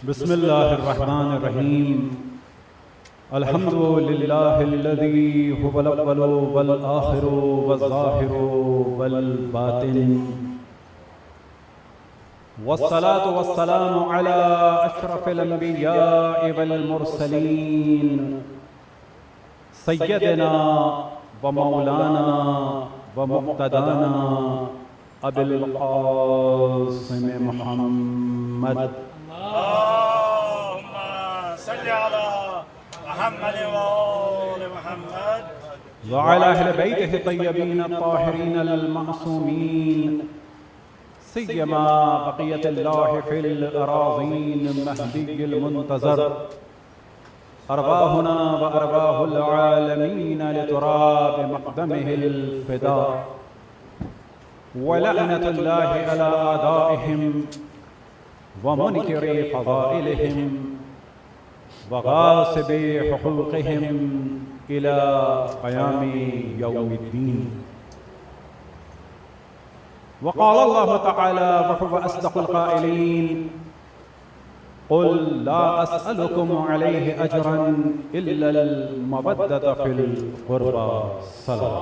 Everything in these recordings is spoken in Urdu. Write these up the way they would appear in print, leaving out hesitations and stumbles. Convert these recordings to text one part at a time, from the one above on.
بسم الله الرحمن الرحيم. الحمد لله الذي هو الأول والآخر والظاهر والباطن، والصلاة والسلام على أشرف الأنبياء والمرسلين سيدنا ومولانا ومقتدانا أبي القاسم محمد. اللهم صل على محمد وآل محمد وعلى أهل بيته الطيبين الطاهرين المعصومين، سيما بقية الله في الأراضين المهدي المنتظر، أرواحنا وأرواح العالمين لتراب مقدمه الفداء، ولعنة الله على أعدائهم ومنكر فضائلهم وغاصب حقوقهم إلى قيام يوم الدين. وقال الله تعالى وهو أصدق القائلين: قل لا أسألكم عليه أجرا إلا المودة في القربى. صلاة.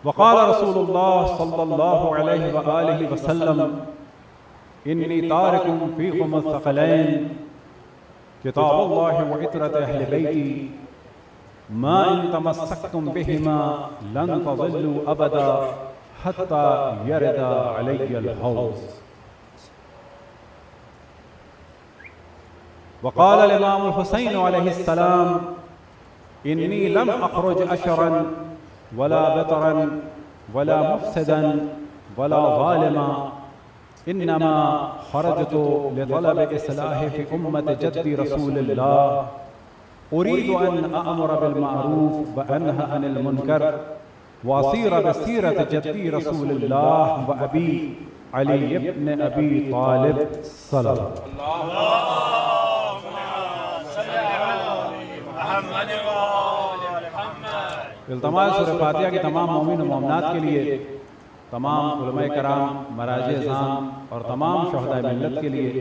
وقال رسول الله صلى الله عليه وآله وسلم: إني تارك فيكم الثقلين، كتاب الله وعترة أهل بيتي، ما إن تمسكتم بهما لن تضلوا أبدا حتى يرد علي الحوض. وقال الإمام الحسين عليه السلام: إني لم أخرج أشرا ولا بطرا ولا مفسدا ولا ظالما، إنما خرجت لطلب إصلاح في أمة جد رسول الله، أريد أن أأمر بالمعروف وأنهى عن المنكر، وأسير بسيرة جدي رسول الله وأبي علي بن أبي طالب. صلى الله. اللهم صل على محمد وآل محمد. التماس سورہ فاتحہ کی تمام مومن و مومنات کے لیے، تمام علماء کرام، مراجع اعظام اور تمام شہداء ملت کے لیے،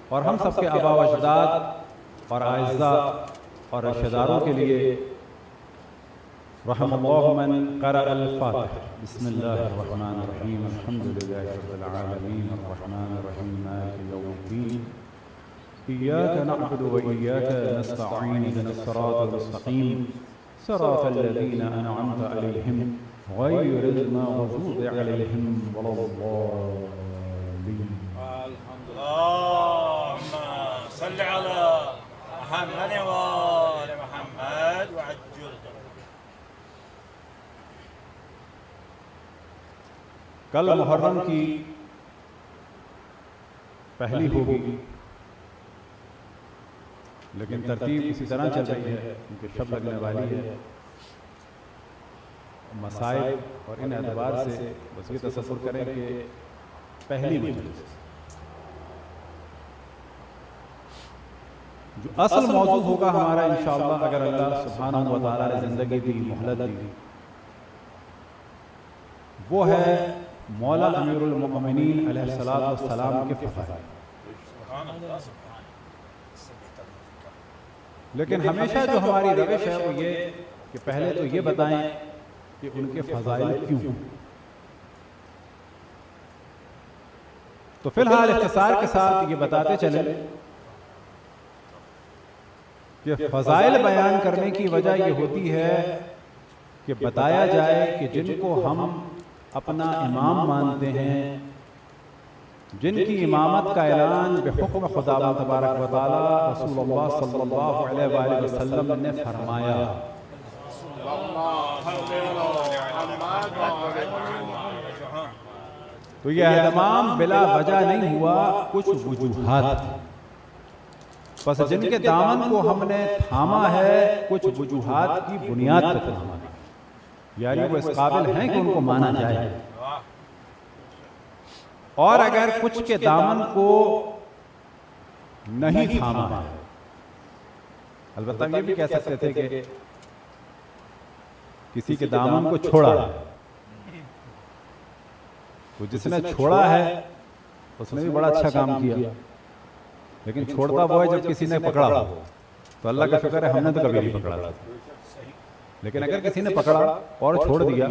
اور ہم سب کے آباء و اجداد اور اعزاء اور رشتہ داروں کے لیے، رحم اللہ من قرأ الفاتحہ. بسم اللہ الرحمن الرحیم. الحمد للہ رب العالمین الرحمن الرحیم مالک یوم الدین، ایاک نعبد و ایاک نستعین، اهدنا الصراط المستقیم، صراط الذين أنعمت عليهم غير المغضوب عليهم ولا الضالين. اللهم صل على محمد وآل محمد وعجل. کل محرم کی پہلی ہوگی، لیکن ترتیب اسی طرح چل رہی ہے کیونکہ شب لگنے والی ہے. مسائل اور ان اعتبار سے بس یہ تصور کریں کہ پہلی مجلس جو اصل موضوع ہوگا ہمارا انشاءاللہ، اگر اللہ سبحانہ و تعالیٰ نے زندگی دی، مہلت دی، وہ ہے مولا امیر المؤمنین علیہ السلام کے فضائل. لیکن ہمیشہ جو ہماری روش ہے وہ یہ کہ پہلے تو یہ بتائیں کہ ان کے فضائل کیوں. تو فی الحال اختصار کے ساتھ یہ بتاتے چلیں کہ فضائل بیان کرنے کی وجہ یہ ہوتی ہے کہ بتایا جائے کہ جن کو ہم اپنا امام مانتے ہیں، جن کی امامت کا اعلان بحکم خدا تبارک و تعالی رسول اللہ صلی اللہ علیہ وآلہ وسلم نے فرمایا، تو یہ اہتمام بلا وجہ نہیں ہوا، کچھ وجوہات تھیں. پس جن کے دامن کو ہم نے تھاما ہے کچھ وجوہات کی بنیاد پر تھاما ہے، یعنی وہ اس قابل ہیں کہ ان کو مانا جائے. اور اگر کچھ کے دامن کو نہیں تھاما ہے، البتہ یہ بھی کہہ سکتے تھے کہ کسی کے دامن کو چھوڑا ہے، تو جس نے چھوڑا ہے اس نے بھی بڑا اچھا کام کیا، لیکن چھوڑتا وہ ہے جب کسی نے پکڑا ہو، تو اللہ کا شکر ہے ہم نے تو کبھی نہیں پکڑا تھا، لیکن اگر کسی نے پکڑا اور چھوڑ دیا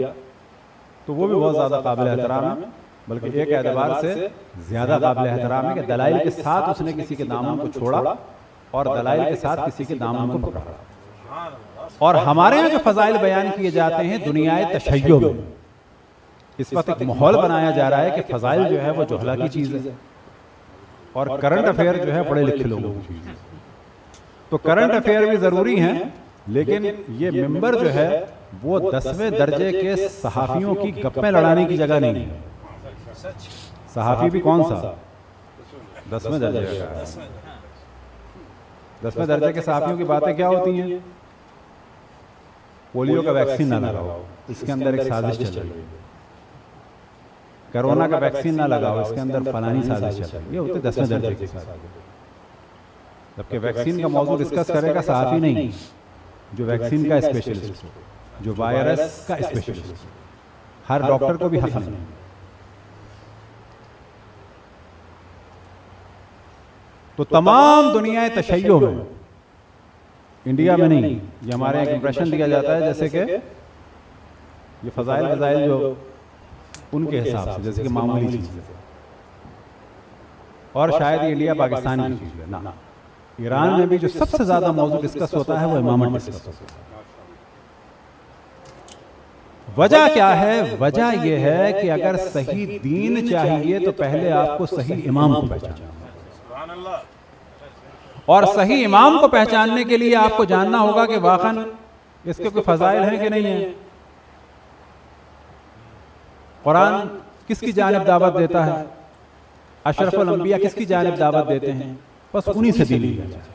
تو وہ بھی بہت زیادہ قابل احترام ہے، بلکہ ایک اعتبار سے زیادہ قابل احترام ہے کہ دلائل کے ساتھ اس نے کسی کے دامن کو چھوڑا اور دلائل کے ساتھ کسی کے دامن کو پکڑا۔ اور ہمارے یہاں جو فضائل بیان کیے جاتے ہیں دنیا تشیع میں، اس وقت ایک ماحول بنایا جا رہا ہے کہ فضائل جو ہے وہ جہلا کی چیز ہے اور کرنٹ افیئر جو ہے پڑھے لکھے لوگوں کی چیز ہے۔ تو کرنٹ افیئر بھی ضروری ہیں، لیکن یہ ممبر جو ہے وہ 10ویں درجے کے صحافیوں کی گپیں لڑانے کی جگہ نہیں ہے۔ صحافی بھی کون سا؟ 10ویں درجے کا۔ 10ویں درجے کے صحافیوں کی باتیں کیا ہوتی ہیں؟ پولیو کا ویکسین نہ لگاؤ، اس کے اندر ایک سازش چل رہی ہے، کرونا کا ویکسین نہ لگاؤ، اس کے اندر فلانی سازش چل رہی ہے۔ یہ ہوتے 10ویں درجے کے صحافی، جبکہ ویکسین کا موضوع ڈسکس کرے گا صحافی نہیں، جو ویکسین کا اسپیشلسٹ، جو وائرس کا اسپیشلسٹ۔ ہر ڈاکٹر کو بھی حق نہیں۔ تو تمام دنیا تشیع میں، انڈیا میں نہیں، یہ ہمارے ایک امپریشن دیا جاتا ہے جیسے کہ یہ فضائل فضائل جو ان کے حساب سے جیسے کہ معمولی چیز ہے، اور شاید یہ انڈیا پاکستان کی چیز ہے۔ نہ، ایران میں بھی جو سب سے زیادہ موضوع ڈسکس ہوتا ہے وہ امامت ڈسکس ہوتا ہے۔ وجہ کیا ہے؟ وجہ یہ ہے کہ اگر صحیح دین چاہیے تو پہلے آپ کو صحیح امام کو پہچاننا، اور صحیح امام کو پہچاننے کے لیے آپ کو جاننا ہوگا کہ واقعاً اس کے کوئی فضائل ہیں کہ نہیں ہیں۔ قرآن کس کی جانب دعوت دیتا ہے؟ اشرف الانبیاء کس کی جانب دعوت دیتے ہیں؟ بس انہی سے دین لیا جائے۔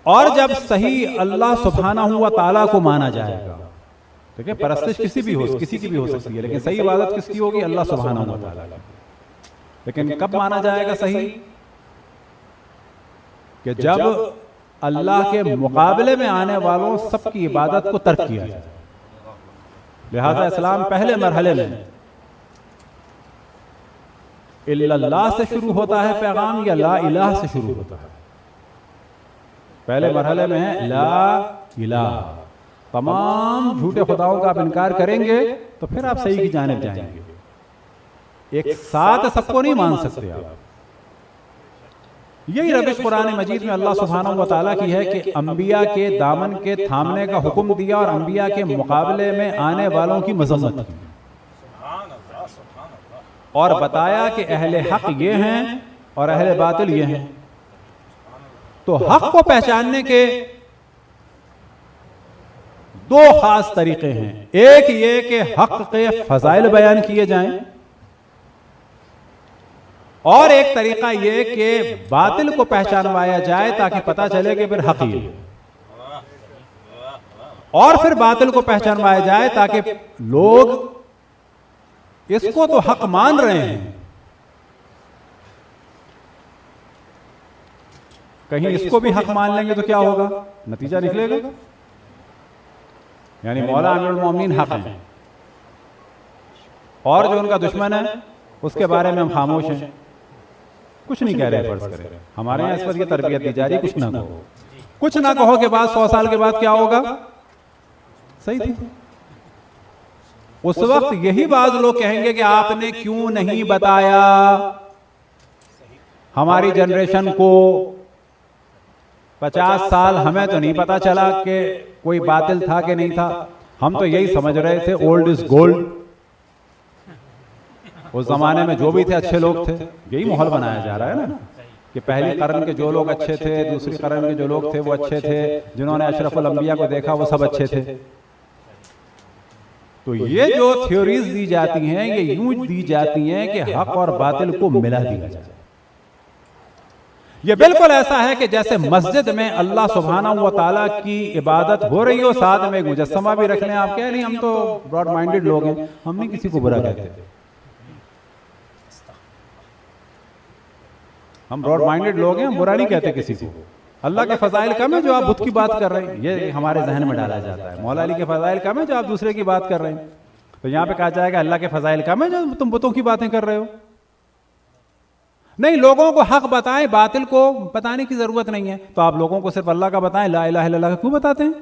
اور جب صحیح اللہ سبحانہ و تعالیٰ کو مانا جائے گا، دیکھیں پرستش کسی کی بھی ہو سکتی ہے، لیکن صحیح عبادت کس کی ہوگی؟ اللہ سبحانہ و تعالیٰ کی۔ لیکن کب مانا جائے گا صحیح؟ کہ جب اللہ کے مقابلے میں آنے والوں سب کی عبادت کو ترک کیا جائے۔ لہذا اسلام پہلے مرحلے میں الا اللہ سے شروع ہوتا ہے پیغام، یا لا الہ سے شروع ہوتا ہے؟ پہلے مرحلے میں ہے لا الہ۔ تمام جھوٹے خداؤں کا آپ انکار کریں گے تو پھر آپ صحیح کی جانب جائیں گے۔ ایک ساتھ سب کو نہیں مان سکتے آپ۔ یہی روش قرآن مجید میں اللہ سبحانہ و تعالیٰ کی ہے کہ انبیاء کے دامن کے تھامنے کا حکم دیا اور انبیاء کے مقابلے میں آنے والوں کی مذمت کی، اور بتایا کہ اہل حق یہ ہیں اور اہل باطل یہ ہیں۔ تو حق کو پہچاننے کے دو خاص طریقے ہیں، ایک یہ کہ حق کے فضائل بیان کیے جائیں، اور ایک طریقہ یہ کہ باطل کو پہچانوایا جائے تاکہ پتہ چلے کہ پھر حق یہ، اور پھر باطل کو پہچانوایا جائے تاکہ لوگ اس کو تو حق مان رہے ہیں، کہیں اس کو بھی حق مان لیں گے تو کیا ہوگا؟ نتیجہ نکلے گا یعنی مولا امیر المومنین حق ہیں اور جو ان کا دشمن ہے اس کے بارے میں ہم خاموش ہیں، کچھ نہیں کہہ رہے۔ فرض کریں ہمارے یہاں اس وقت یہ تربیت دی جا رہی ہے، کچھ نہ کہو کے بعد 100 سال کے بعد کیا ہوگا؟ صحیح تھی۔ اس وقت یہی بعض لوگ کہیں گے کہ آپ نے کیوں نہیں بتایا ہماری جنریشن کو، 50 سال ہمیں تو نہیں پتا چلا کہ کوئی باطل تھا کہ نہیں تھا، ہم تو یہی سمجھ رہے تھے اولڈ از گولڈ، اس زمانے میں جو بھی تھے اچھے لوگ تھے۔ یہی ماحول بنایا جا رہا ہے نا کہ پہلی قرن کے جو لوگ اچھے تھے، دوسری قرن کے جو لوگ تھے وہ اچھے تھے، جنہوں نے اشرف الانبیاء کو دیکھا وہ سب اچھے تھے۔ تو یہ جو تھیوریز دی جاتی ہیں یہ یوں دی جاتی ہیں کہ حق اور باطل کو ملا دیا جائے۔ یہ بالکل ایسا ہے کہ جیسے مسجد میں اللہ سبحانہ و تعالیٰ کی عبادت ہو رہی ہو، ساتھ میں ایک مجسمہ بھی رکھ لیں۔ آپ کہہ نہیں ہم تو براڈ مائنڈڈ لوگ ہیں، ہم نہیں کسی کو برا کہتے، ہم براڈ مائنڈڈ لوگ ہیں، ہم برا نہیں کہتے کسی کو۔ اللہ کے فضائل کم ہے جو آپ بت کی بات کر رہے ہیں، یہ ہمارے ذہن میں ڈالا جاتا ہے۔ مولا علی کے فضائل کم ہے جو آپ دوسرے کی بات کر رہے ہیں۔ تو یہاں پہ کہا جائے گا اللہ کے فضائل کم ہے جو تم بتوں کی باتیں کر رہے ہو؟ نہیں، لوگوں کو حق بتائیں، باطل کو بتانے کی ضرورت نہیں ہے. تو آپ لوگوں کو صرف اللہ کا بتائیں، لا الہ الا اللہ کا کیوں بتاتے ہیں؟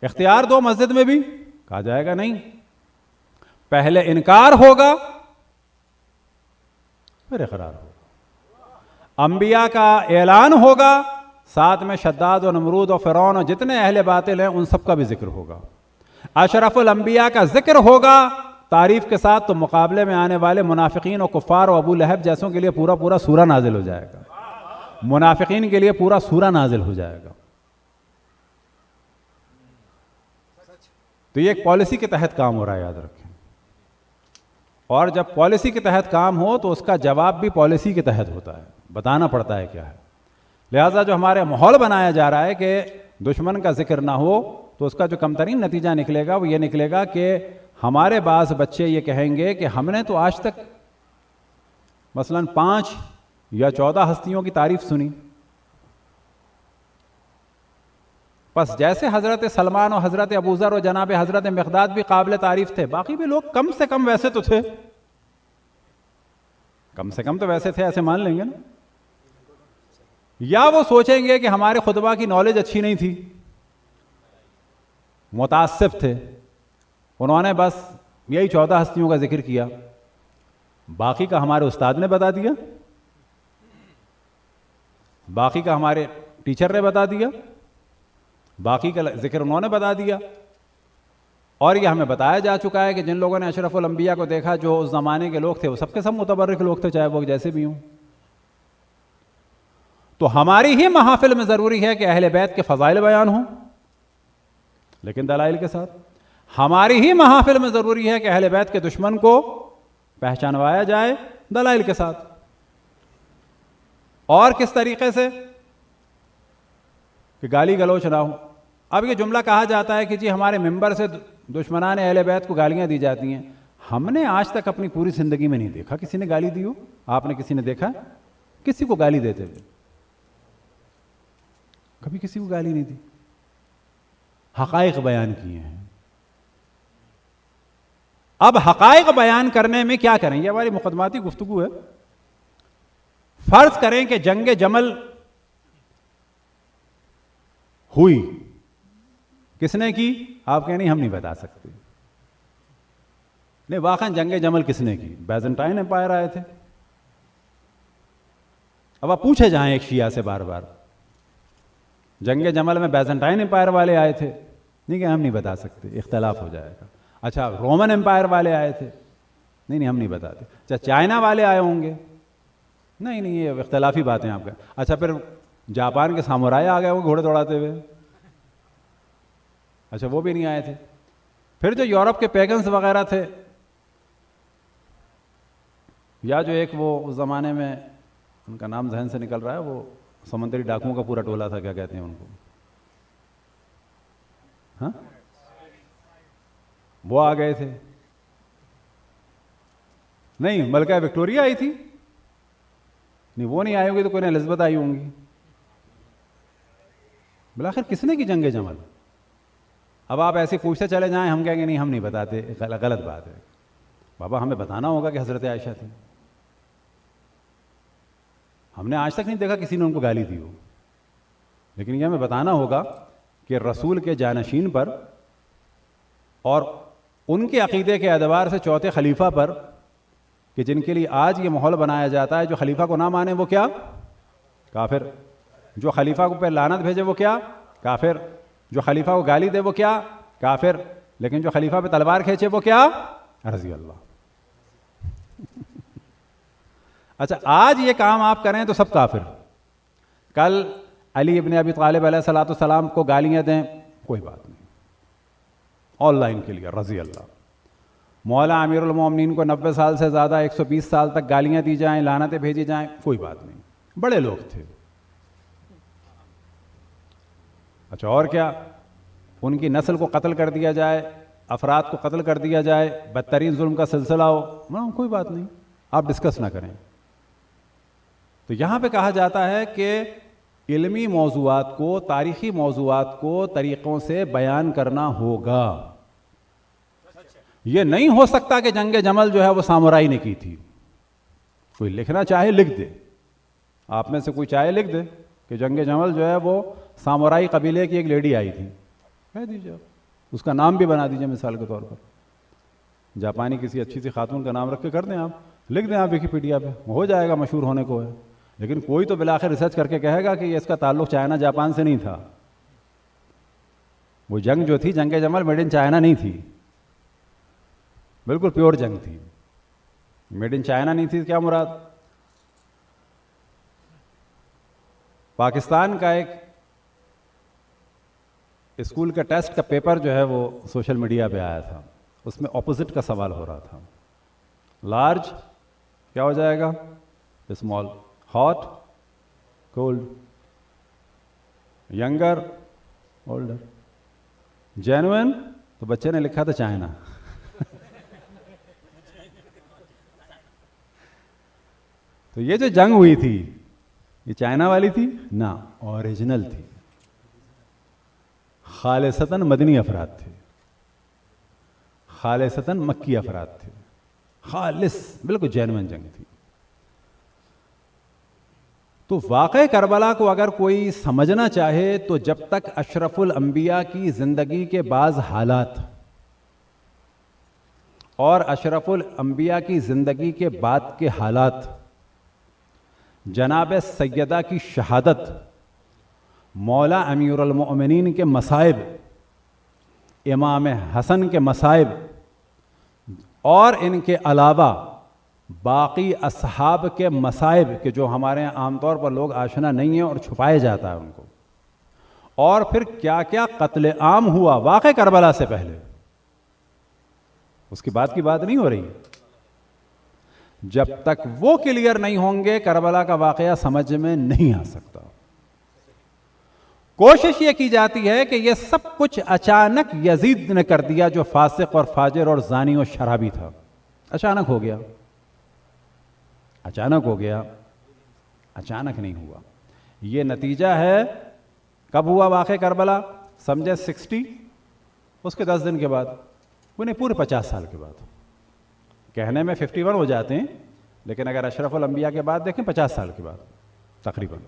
اختیار دو مسجد میں بھی. کہا جائے گا نہیں، پہلے انکار ہوگا پھر اقرار ہوگا. انبیاء کا اعلان ہوگا، ساتھ میں شداد و نمرود و فرعون اور جتنے اہل باطل ہیں ان سب کا بھی ذکر ہوگا. اشرف الانبیاء کا ذکر ہوگا تعریف کے ساتھ، تو مقابلے میں آنے والے منافقین و کفار و ابو لہب جیسوں کے لیے پورا سورہ نازل ہو جائے گا. منافقین کے لیے پورا سورہ نازل ہو جائے گا. تو یہ ایک پالیسی کے تحت کام ہو رہا ہے، یاد رکھیں. اور جب پالیسی کے تحت کام ہو تو اس کا جواب بھی پالیسی کے تحت ہوتا ہے، بتانا پڑتا ہے کیا ہے. لہٰذا جو ہمارے ماحول بنایا جا رہا ہے کہ دشمن کا ذکر نہ ہو، تو اس کا جو کم ترین نتیجہ نکلے گا وہ یہ نکلے گا کہ ہمارے بعض بچے یہ کہیں گے کہ ہم نے تو آج تک مثلاً 5 یا 14 ہستیوں کی تعریف سنی، بس جیسے حضرت سلمان اور حضرت ابوذر اور جناب حضرت مقداد بھی قابل تعریف تھے، باقی بھی لوگ کم سے کم ویسے تو تھے، کم سے کم تو ویسے تھے، ایسے مان لیں گے نا. یا وہ سوچیں گے کہ ہمارے خطبہ کی نالج اچھی نہیں تھی، متعصب تھے، انہوں نے بس یہی 14 ہستیوں کا ذکر کیا، باقی کا ہمارے استاد نے بتا دیا، باقی کا ہمارے ٹیچر نے بتا دیا، باقی کا ذکر انہوں نے بتا دیا. اور یہ ہمیں بتایا جا چکا ہے کہ جن لوگوں نے اشرف الانبیاء کو دیکھا جو اس زمانے کے لوگ تھے وہ سب کے سب متبرک لوگ تھے، چاہے وہ جیسے بھی ہوں. تو ہماری ہی محافل میں ضروری ہے کہ اہل بیت کے فضائل بیان ہوں، لیکن دلائل کے ساتھ. ہماری ہی محافل میں ضروری ہے کہ اہل بیت کے دشمن کو پہچانوایا جائے دلائل کے ساتھ. اور کس طریقے سے؟ کہ گالی گلوچ نہ ہو. اب یہ جملہ کہا جاتا ہے کہ جی ہمارے ممبر سے دشمنان اہل بیت کو گالیاں دی جاتی ہیں. ہم نے آج تک اپنی پوری زندگی میں نہیں دیکھا کسی نے گالی دی ہو. آپ نے کسی نے دیکھا کسی کو گالی دیتے ہوئے؟ کبھی کسی کو گالی نہیں دی. حقائق بیان کیے ہیں. اب حقائق بیان کرنے میں کیا کریں؟ یہ ہماری مقدماتی گفتگو ہے. فرض کریں کہ جنگ جمل ہوئی، کس نے کی؟ آپ کہیں نہیں ہم نہیں بتا سکتے. نہیں، واقعا جنگ جمل کس نے کی؟ بیزنٹائن امپائر آئے تھے. اب آپ پوچھے جائیں ایک شیعہ سے بار بار، جنگ جمل میں بیزنٹائن امپائر والے آئے تھے؟ نہیں کہ ہم نہیں بتا سکتے، اختلاف ہو جائے گا. اچھا رومن امپائر والے آئے تھے؟ نہیں ہم نہیں بتاتے. اچھا چائنا والے آئے ہوں گے؟ نہیں یہ اختلافی باتیں آپ کا. اچھا پھر جاپان کے سامورائے آ گئے وہ گھوڑے دوڑاتے ہوئے؟ اچھا وہ بھی نہیں آئے تھے. پھر جو یورپ کے پیگنز وغیرہ تھے، یا جو ایک وہ اس زمانے میں ان کا نام ذہن سے نکل رہا ہے، وہ سمندری ڈاکوؤں کا پورا ٹولہ تھا، کیا کہتے ہیں ان کو؟ ہاں وہ آ گئے تھے. نہیں ملکہ وکٹوریہ آئی تھی؟ نہیں وہ نہیں آئی ہوگی تو کوئی الزبتھ آئی ہوں گی. بالآخر کس نے کی جنگ جمل؟ اب آپ ایسے پوچھتے چلے جائیں، ہم کہیں گے نہیں ہم نہیں بتاتے، غلط بات ہے. بابا ہمیں بتانا ہوگا کہ حضرت عائشہ تھی. ہم نے آج تک نہیں دیکھا کسی نے ان کو گالی دی ہو، لیکن یہ ہمیں بتانا ہوگا کہ رسول کے جانشین پر اور ان کے عقیدے کے اعتبار سے چوتھے خلیفہ پر، کہ جن کے لیے آج یہ ماحول بنایا جاتا ہے، جو خلیفہ کو نہ مانے وہ کیا؟ کافر. جو خلیفہ کو پہ لعنت بھیجے وہ کیا؟ کافر. جو خلیفہ کو گالی دے وہ کیا؟ کافر. لیکن جو خلیفہ پہ تلوار کھینچے وہ کیا؟ رضی اللہ. اچھا آج یہ کام آپ کریں تو سب کافر. کل علی ابن ابی طالب علیہ الصلوۃ والسلام کو گالیاں دیں، کوئی بات نہیں، آن لائن کے لیے رضی اللہ. مولا امیر المومنین کو 90 سال سے زیادہ 120 سال تک گالیاں دی جائیں، لعنتیں بھیجی جائیں، کوئی بات نہیں، بڑے لوگ تھے. اچھا اور کیا؟ ان کی نسل کو قتل کر دیا جائے، افراد کو قتل کر دیا جائے، بدترین ظلم کا سلسلہ ہو، کوئی بات نہیں، آپ ڈسکس نہ کریں. تو یہاں پہ کہا جاتا ہے کہ علمی موضوعات کو, تاریخی موضوعات کو طریقوں سے بیان کرنا ہوگا. یہ نہیں ہو سکتا کہ جنگ جمل جو ہے وہ سامورائی نے کی تھی. کوئی لکھنا چاہے لکھ دے, آپ میں سے کوئی چاہے لکھ دے کہ جنگ جمل جو ہے وہ سامورائی قبیلے کی ایک لیڈی آئی تھی, کہہ دیجیے, اس کا نام بھی بنا دیجیے مثال کے طور پر. جاپانی کسی اچھی سی خاتون کا نام رکھ کے کر دیں, آپ لکھ دیں آپ ویکیپیڈیا پہ, ہو جائے گا, مشہور ہونے کو ہے. لیکن کوئی تو بالآخر ریسرچ کر کے کہے گا کہ یہ اس کا تعلق چائنا جاپان سے نہیں تھا. وہ جنگ جو تھی جنگ جمل میڈ ان چائنا نہیں تھی, بالکل پیور جنگ تھی. میڈ ان چائنا نہیں تھی, کیا مراد؟ پاکستان کا ایک اسکول کا ٹیسٹ کا پیپر جو ہے وہ سوشل میڈیا پہ آیا تھا, اس میں اپوزٹ کا سوال ہو رہا تھا. لارج کیا ہو جائے گا؟ Small. Hot cold. Younger older. Genuine تو بچے نے لکھا تھا چائنا. تو یہ جو جنگ ہوئی تھی یہ چائنا والی تھی نا, اوریجنل تھی. خالصتاً مدنی افراد تھے, خالصتاً مکی افراد تھے, خالص بالکل جینوئن جنگ تھی. تو واقع کربلا کو اگر کوئی سمجھنا چاہے تو جب تک اشرف الانبیاء کی زندگی کے بعض حالات اور اشرف الانبیاء کی زندگی کے بعد کے حالات, جناب سیدہ کی شہادت, مولا امیر المؤمنین کے مصائب, امام حسن کے مصائب, اور ان کے علاوہ باقی اصحاب کے مصائب کہ جو ہمارے یہاں عام طور پر لوگ آشنا نہیں ہیں اور چھپائے جاتا ہے ان کو, اور پھر کیا کیا قتل عام ہوا واقع کربلا سے پہلے, اس کی بات نہیں ہو رہی. جب تک وہ کلیئر نہیں ہوں گے کربلا کا واقعہ سمجھ میں نہیں آ سکتا. کوشش یہ کی جاتی ہے کہ یہ سب کچھ اچانک یزید نے کر دیا جو فاسق اور فاجر اور زانی اور شرابی تھا. اچانک ہو گیا, اچانک ہو گیا, اچانک نہیں ہوا. یہ نتیجہ ہے. کب ہوا واقع کربلا؟ سمجھے 60, اس کے 10 دن کے بعد, وہ نہیں پورے 50 سال کے بعد. کہنے میں 51 ہو جاتے ہیں, لیکن اگر اشرف الانبیاء کے بعد دیکھیں 50 سال کے بعد, تقریباً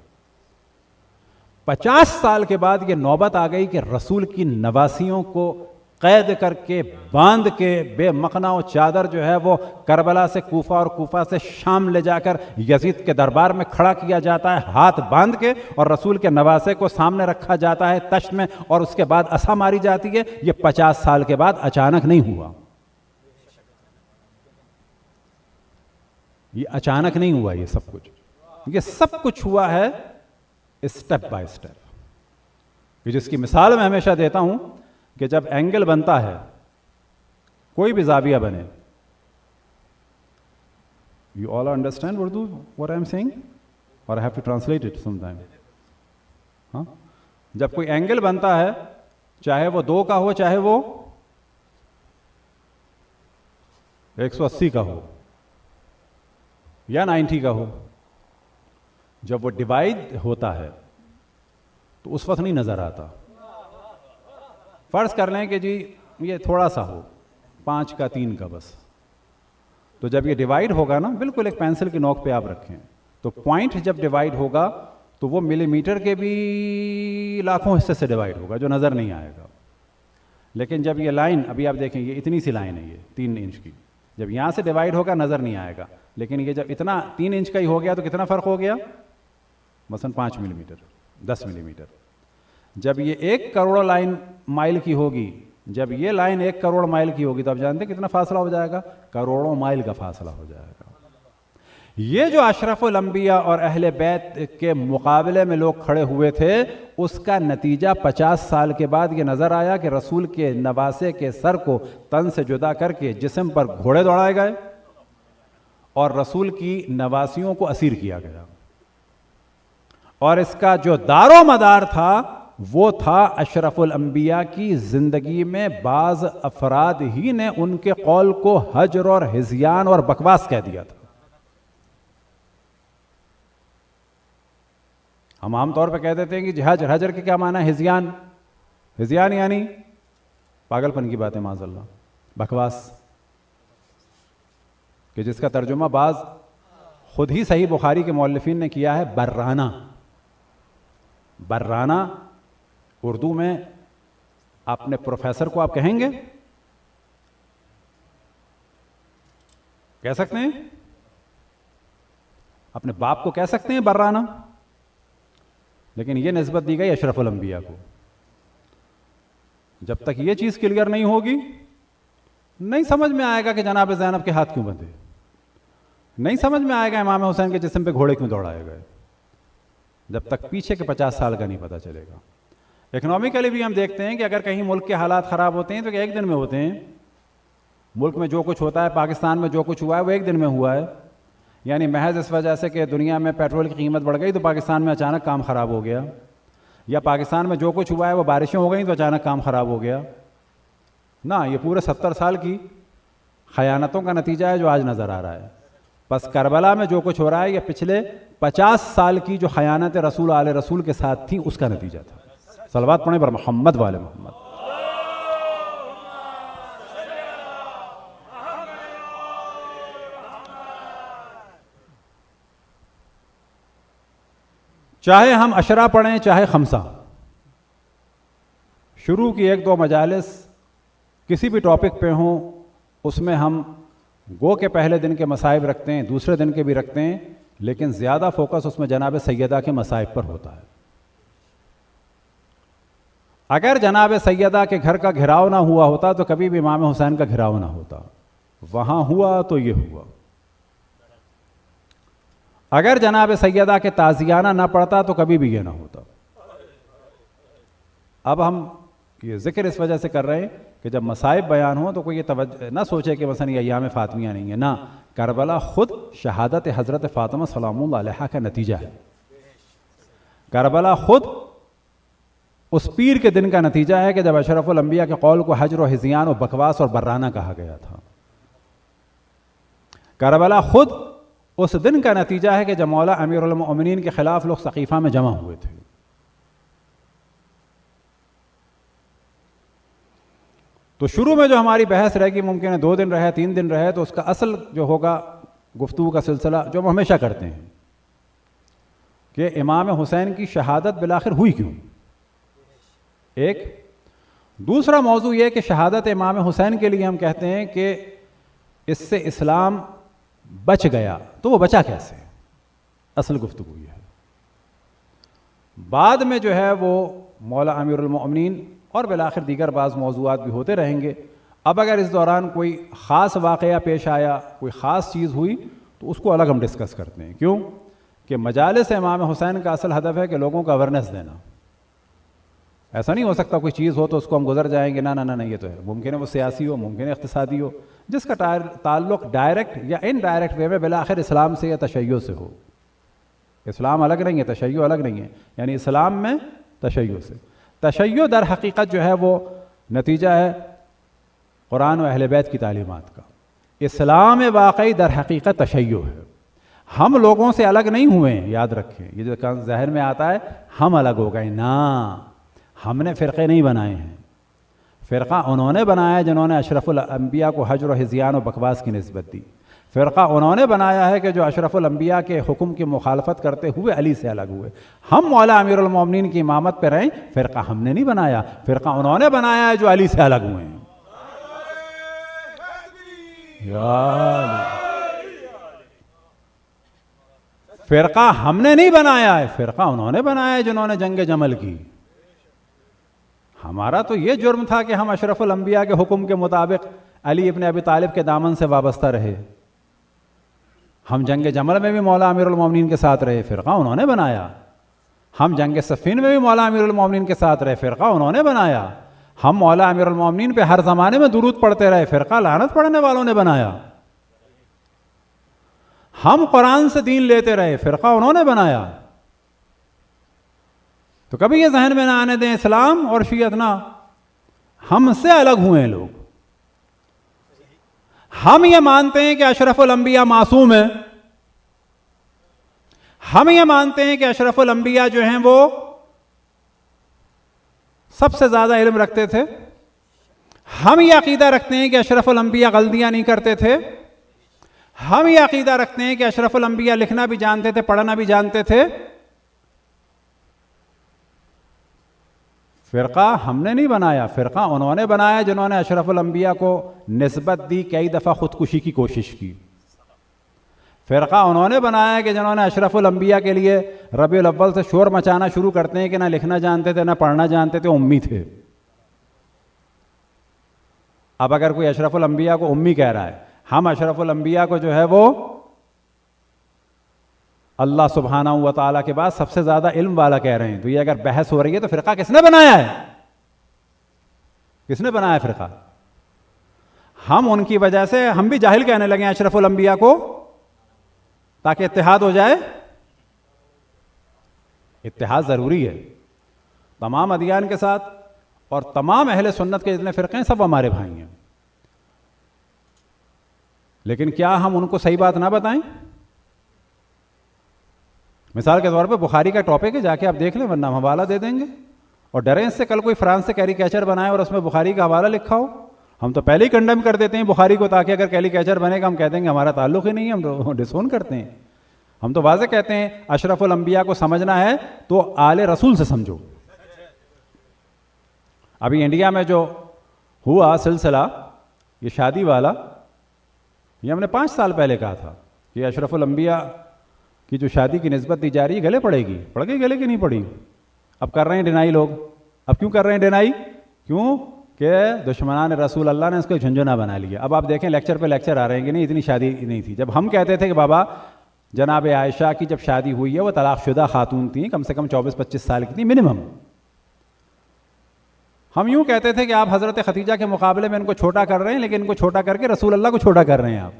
50 سال کے بعد یہ نوبت آ گئی کہ رسول کی نواسیوں کو قید کر کے باندھ کے بے مخنا و چادر جو ہے وہ کربلا سے کوفہ اور کوفہ سے شام لے جا کر یزید کے دربار میں کھڑا کیا جاتا ہے ہاتھ باندھ کے, اور رسول کے نواسے کو سامنے رکھا جاتا ہے تشت میں, اور اس کے بعد عصا ماری جاتی ہے. یہ 50 سال کے بعد اچانک نہیں ہوا, یہ اچانک نہیں ہوا. یہ سب کچھ ہوا ہے اسٹیپ بائی اسٹیپ. جس کی مثال میں ہمیشہ دیتا ہوں کہ جب اینگل بنتا ہے, کوئی بھی زاویہ بنے, you all understand Urdu what I am saying or I have to translate it sometime. ہاں, جب کوئی اینگل بنتا ہے, چاہے وہ 2 کا ہو چاہے وہ 180 کا ہو یا 90 کا ہو, جب وہ ڈیوائڈ ہوتا ہے تو اس وقت نہیں نظر آتا. فرض کر لیں کہ جی یہ تھوڑا سا ہو 5 کا 3 کا بس, تو جب یہ ڈیوائڈ ہوگا نا, بالکل ایک پینسل کی نوک پہ آپ رکھیں, تو پوائنٹ جب ڈیوائڈ ہوگا تو وہ ملی میٹر کے بھی لاکھوں حصے سے ڈیوائڈ ہوگا جو نظر نہیں آئے گا. لیکن جب یہ لائن, ابھی آپ دیکھیں یہ اتنی سی لائن ہے, یہ 3 انچ کی, جب یہاں سے ڈیوائڈ ہوگا نظر نہیں آئے گا. لیکن یہ جب اتنا 3 انچ کا ہی ہو گیا تو کتنا فرق ہو گیا, مثلا 5 ملی میٹر, 10 ملی میٹر. جب یہ 1 کروڑ لائن مائل کی ہوگی, جب یہ لائن 1 کروڑ مائل کی ہوگی تو آپ جانتے ہیں کتنا فاصلہ ہو جائے گا, کروڑوں مائل کا فاصلہ ہو جائے گا. یہ جو اشرف الانبیاء اور اہل بیت کے مقابلے میں لوگ کھڑے ہوئے تھے, اس کا نتیجہ 50 سال کے بعد یہ نظر آیا کہ رسول کے نواسے کے سر کو تن سے جدا کر کے جسم پر گھوڑے دوڑائے گئے اور رسول کی نواسیوں کو اسیر کیا گیا. اور اس کا جو دار و مدار تھا وہ تھا اشرف الانبیاء کی زندگی میں بعض افراد ہی نے ان کے قول کو ہجر اور ہذیان اور بکواس کہہ دیا تھا. ہم عام طور پہ کہہ دیتے ہیں کہ حجر کے کیا معنی ہے؟ ہذیان یعنی پاگل پن کی بات ہے، معاذ اللہ، بکواس، کہ جس کا ترجمہ بعض خود ہی صحیح بخاری کے مؤلفین نے کیا ہے برانہ۔ برانہ اردو میں اپنے پروفیسر کو آپ کہیں گے؟ کہہ سکتے ہیں؟ اپنے باپ کو کہہ سکتے ہیں برانہ؟ لیکن یہ نسبت دی گئی اشرف الانبیاء کو۔ جب تک یہ چیز کلیئر نہیں ہوگی نہیں سمجھ میں آئے گا کہ جناب زینب کے ہاتھ کیوں بندھے، نہیں سمجھ میں آئے گا امام حسین کے جسم پہ گھوڑے کیوں دوڑائے گئے، جب تک پیچھے کے 50 سال کا نہیں پتہ چلے گا۔ اکنامکلی بھی ہم دیکھتے ہیں کہ اگر کہیں ملک کے حالات خراب ہوتے ہیں تو کہ ایک دن میں ہوتے ہیں۔ ملک میں جو کچھ ہوتا ہے، پاکستان میں جو کچھ ہوا ہے وہ ایک دن میں ہوا ہے، یعنی محض اس وجہ سے کہ دنیا میں پیٹرول کی قیمت بڑھ گئی تو پاکستان میں اچانک کام خراب ہو گیا، یا پاکستان میں جو کچھ ہوا ہے وہ بارشیں ہو گئیں تو اچانک کام خراب ہو گیا۔ نہ، یہ پورے 70 سال کی خیانتوں کا نتیجہ ہے جو آج نظر آ رہا ہے۔ بس کربلا میں جو کچھ ہو رہا ہے یہ پچھلے 50 سال کی جو خیانت رسول آل رسول کے ساتھ تھی اس کا نتیجہ تھا۔ صلوات پڑھیں بر محمد والے محمد۔ چاہے ہم عشرہ پڑھیں چاہے خمسہ، شروع کی 1-2 مجالس کسی بھی ٹاپک پہ ہوں، اس میں ہم گو کے پہلے دن کے مصائب رکھتے ہیں، دوسرے دن کے بھی رکھتے ہیں، لیکن زیادہ فوکس اس میں جناب سیدہ کے مصائب پر ہوتا ہے۔ اگر جناب سیدہ کے گھر کا گھراؤ نہ ہوا ہوتا تو کبھی بھی امام حسین کا گھراؤ نہ ہوتا، وہاں ہوا تو یہ ہوا۔ اگر جناب سیدہ کے تازیانہ نہ پڑتا تو کبھی بھی یہ نہ ہوتا۔ اب ہم یہ ذکر اس وجہ سے کر رہے ہیں کہ جب مصائب بیان ہوں تو کوئی یہ توجہ نہ سوچے کہ مثلا یہ ایام فاطمیہ نہیں ہے، نہ، کربلا خود شہادت حضرت فاطمہ سلام اللہ علیہا کا نتیجہ ہے۔ کربلا خود اس پیر کے دن کا نتیجہ ہے کہ جب اشرف الانبیاء کے قول کو حجر و ہذیان و بکواس اور برانہ کہا گیا تھا۔ کربلا خود اس دن کا نتیجہ ہے کہ جب مولا امیر المؤمنین کے خلاف لوگ سقیفہ میں جمع ہوئے تھے۔ تو شروع میں جو ہماری بحث رہے گی، ممکن ہے 2 دن رہے، 3 دن رہے، تو اس کا اصل جو ہوگا گفتگو کا سلسلہ جو ہم ہمیشہ کرتے ہیں کہ امام حسین کی شہادت بالآخر ہوئی کیوں؟ ایک دوسرا موضوع یہ کہ شہادت امام حسین کے لیے ہم کہتے ہیں کہ اس سے اسلام بچ گیا، تو وہ بچا کیسے؟ اصل گفتگو یہ ہے۔ بعد میں جو ہے وہ مولا امیر المؤمنین اور بالآخر دیگر بعض موضوعات بھی ہوتے رہیں گے۔ اب اگر اس دوران کوئی خاص واقعہ پیش آیا، کوئی خاص چیز ہوئی، تو اس کو الگ ہم ڈسکس کرتے ہیں۔ کیوں کہ مجالس امام حسین کا اصل ہدف ہے کہ لوگوں کو اویئرنیس دینا۔ ایسا نہیں ہو سکتا کوئی چیز ہو تو اس کو ہم گزر جائیں گے، نہ یہ تو ہے، ممکن ہے وہ سیاسی ہو، ممکن ہے اقتصادی ہو، جس کا تعلق ڈائریکٹ یا انڈائریکٹ وے میں بالآخر اسلام سے یا تشیع سے ہو۔ اسلام الگ نہیں ہے، تشیع الگ نہیں ہے، یعنی اسلام میں تشیع سے۔ تشیع در حقیقت جو ہے وہ نتیجہ ہے قرآن و اہل بیت کی تعلیمات کا۔ اسلام واقعی در حقیقت تشیع ہے۔ ہم لوگوں سے الگ نہیں ہوئے ہیں، یاد رکھیں، یہ جو ذہن میں آتا ہے ہم الگ ہو گئے، نہ، ہم نے فرقے نہیں بنائے ہیں۔ فرقہ انہوں نے بنایا ہے جنہوں نے اشرف الانبیاء کو حجر و ہذیان و بکواس کی نسبت دی۔ فرقہ انہوں نے بنایا ہے کہ جو اشرف الانبیاء کے حکم کی مخالفت کرتے ہوئے علی سے الگ ہوئے۔ ہم مولا امیر المومنین کی امامت پہ رہیں، فرقہ ہم نے نہیں بنایا، فرقہ انہوں نے بنایا ہے جو علی سے الگ ہوئے ہیں۔ فرقہ ہم نے نہیں بنایا ہے، فرقہ انہوں نے بنایا ہے جنہوں نے جنگ جمل کی۔ ہمارا تو یہ جرم تھا کہ ہم اشرف الانبیاء کے حکم کے مطابق علی ابن ابی طالب کے دامن سے وابستہ رہے۔ ہم جنگ جمل میں بھی مولا امیر المومنین کے ساتھ رہے، فرقہ انہوں نے بنایا۔ ہم جنگ صفین میں بھی مولا امیر المومنین کے ساتھ رہے، فرقہ انہوں نے بنایا۔ ہم مولا امیر المومنین پہ ہر زمانے میں درود پڑھتے رہے، فرقہ لعنت پڑھنے والوں نے بنایا۔ ہم قرآن سے دین لیتے رہے، فرقہ انہوں نے بنایا۔ تو کبھی یہ ذہن میں نہ آنے دیں اسلام اور شیعت نہ، ہم سے الگ ہوئے ہیں لوگ۔ ہم یہ مانتے ہیں کہ اشرف الانبیاء معصوم ہیں، ہم یہ مانتے ہیں کہ اشرف الانبیاء جو ہیں وہ سب سے زیادہ علم رکھتے تھے. ہم یہ عقیدہ رکھتے ہیں کہ اشرف الانبیاء غلطیاں نہیں کرتے تھے. ہم یہ عقیدہ رکھتے ہیں کہ اشرف الانبیاء لکھنا بھی جانتے تھے, پڑھنا بھی جانتے تھے. فرقہ ہم نے نہیں بنایا, فرقہ انہوں نے بنایا جنہوں نے اشرف الانبیاء کو نسبت دی, کئی دفعہ خودکشی کی کوشش کی. فرقہ انہوں نے بنایا کہ جنہوں نے اشرف الانبیاء کے لیے ربیع الاول سے شور مچانا شروع کرتے ہیں کہ نہ لکھنا جانتے تھے, نہ پڑھنا جانتے تھے, امی تھے. اب اگر کوئی اشرف الانبیاء کو امی کہہ رہا ہے, ہم اشرف الانبیاء کو جو ہے وہ اللہ سبحانہ و تعالیٰ کے بعد سب سے زیادہ علم والا کہہ رہے ہیں, تو یہ اگر بحث ہو رہی ہے تو فرقہ کس نے بنایا ہے؟ کس نے بنایا فرقہ؟ ہم ان کی وجہ سے ہم بھی جاہل کہنے لگے ہیں اشرف الانبیاء کو تاکہ اتحاد ہو جائے. اتحاد ضروری ہے تمام ادیان کے ساتھ, اور تمام اہل سنت کے جتنے فرقے ہیں سب ہمارے بھائی ہیں. لیکن کیا ہم ان کو صحیح بات نہ بتائیں؟ مثال کے طور پہ بخاری کا ٹاپک ہے, جا کے آپ دیکھ لیں, ورنہ ہم حوالہ دے دیں گے. اور ڈریں اس سے کل کوئی فرانس سے کیریکیچر بنائے اور اس میں بخاری کا حوالہ لکھا ہو, ہم تو پہلے ہی کنڈم کر دیتے ہیں بخاری کو, تاکہ اگر کیریکیچر بنے گا ہم کہہ دیں گے ہمارا تعلق ہی نہیں ہے, ہم تو ڈسون کرتے ہیں. ہم تو واضح کہتے ہیں اشرف الانبیاء کو سمجھنا ہے تو آل رسول سے سمجھو. ابھی انڈیا میں جو ہوا سلسلہ یہ شادی والا, یہ ہم نے 5 سال پہلے کہا تھا کہ اشرف الانبیاء کی جو شادی کی نسبت دی جا رہی ہے گلے پڑے گی. پڑ گئی گلے کی نہیں پڑی؟ اب کر رہے ہیں ڈینائی لوگ. اب کیوں کر رہے ہیں ڈینائی؟ کیوں کہ دشمنان رسول اللہ نے اس کو جھنجھنا بنا لیا. اب آپ دیکھیں لیکچر پہ لیکچر آ رہے ہیں کہ نہیں اتنی شادی نہیں تھی. جب ہم کہتے تھے کہ بابا جناب عائشہ کی جب شادی ہوئی ہے وہ طلاق شدہ خاتون تھیں, کم سے کم 24-25 سال کی تھیں منیمم. ہم یوں کہتے تھے کہ آپ حضرت خدیجہ کے مقابلے میں ان کو چھوٹا کر رہے ہیں, لیکن ان کو چھوٹا کر کے رسول اللہ کو چھوٹا کر رہے ہیں آپ.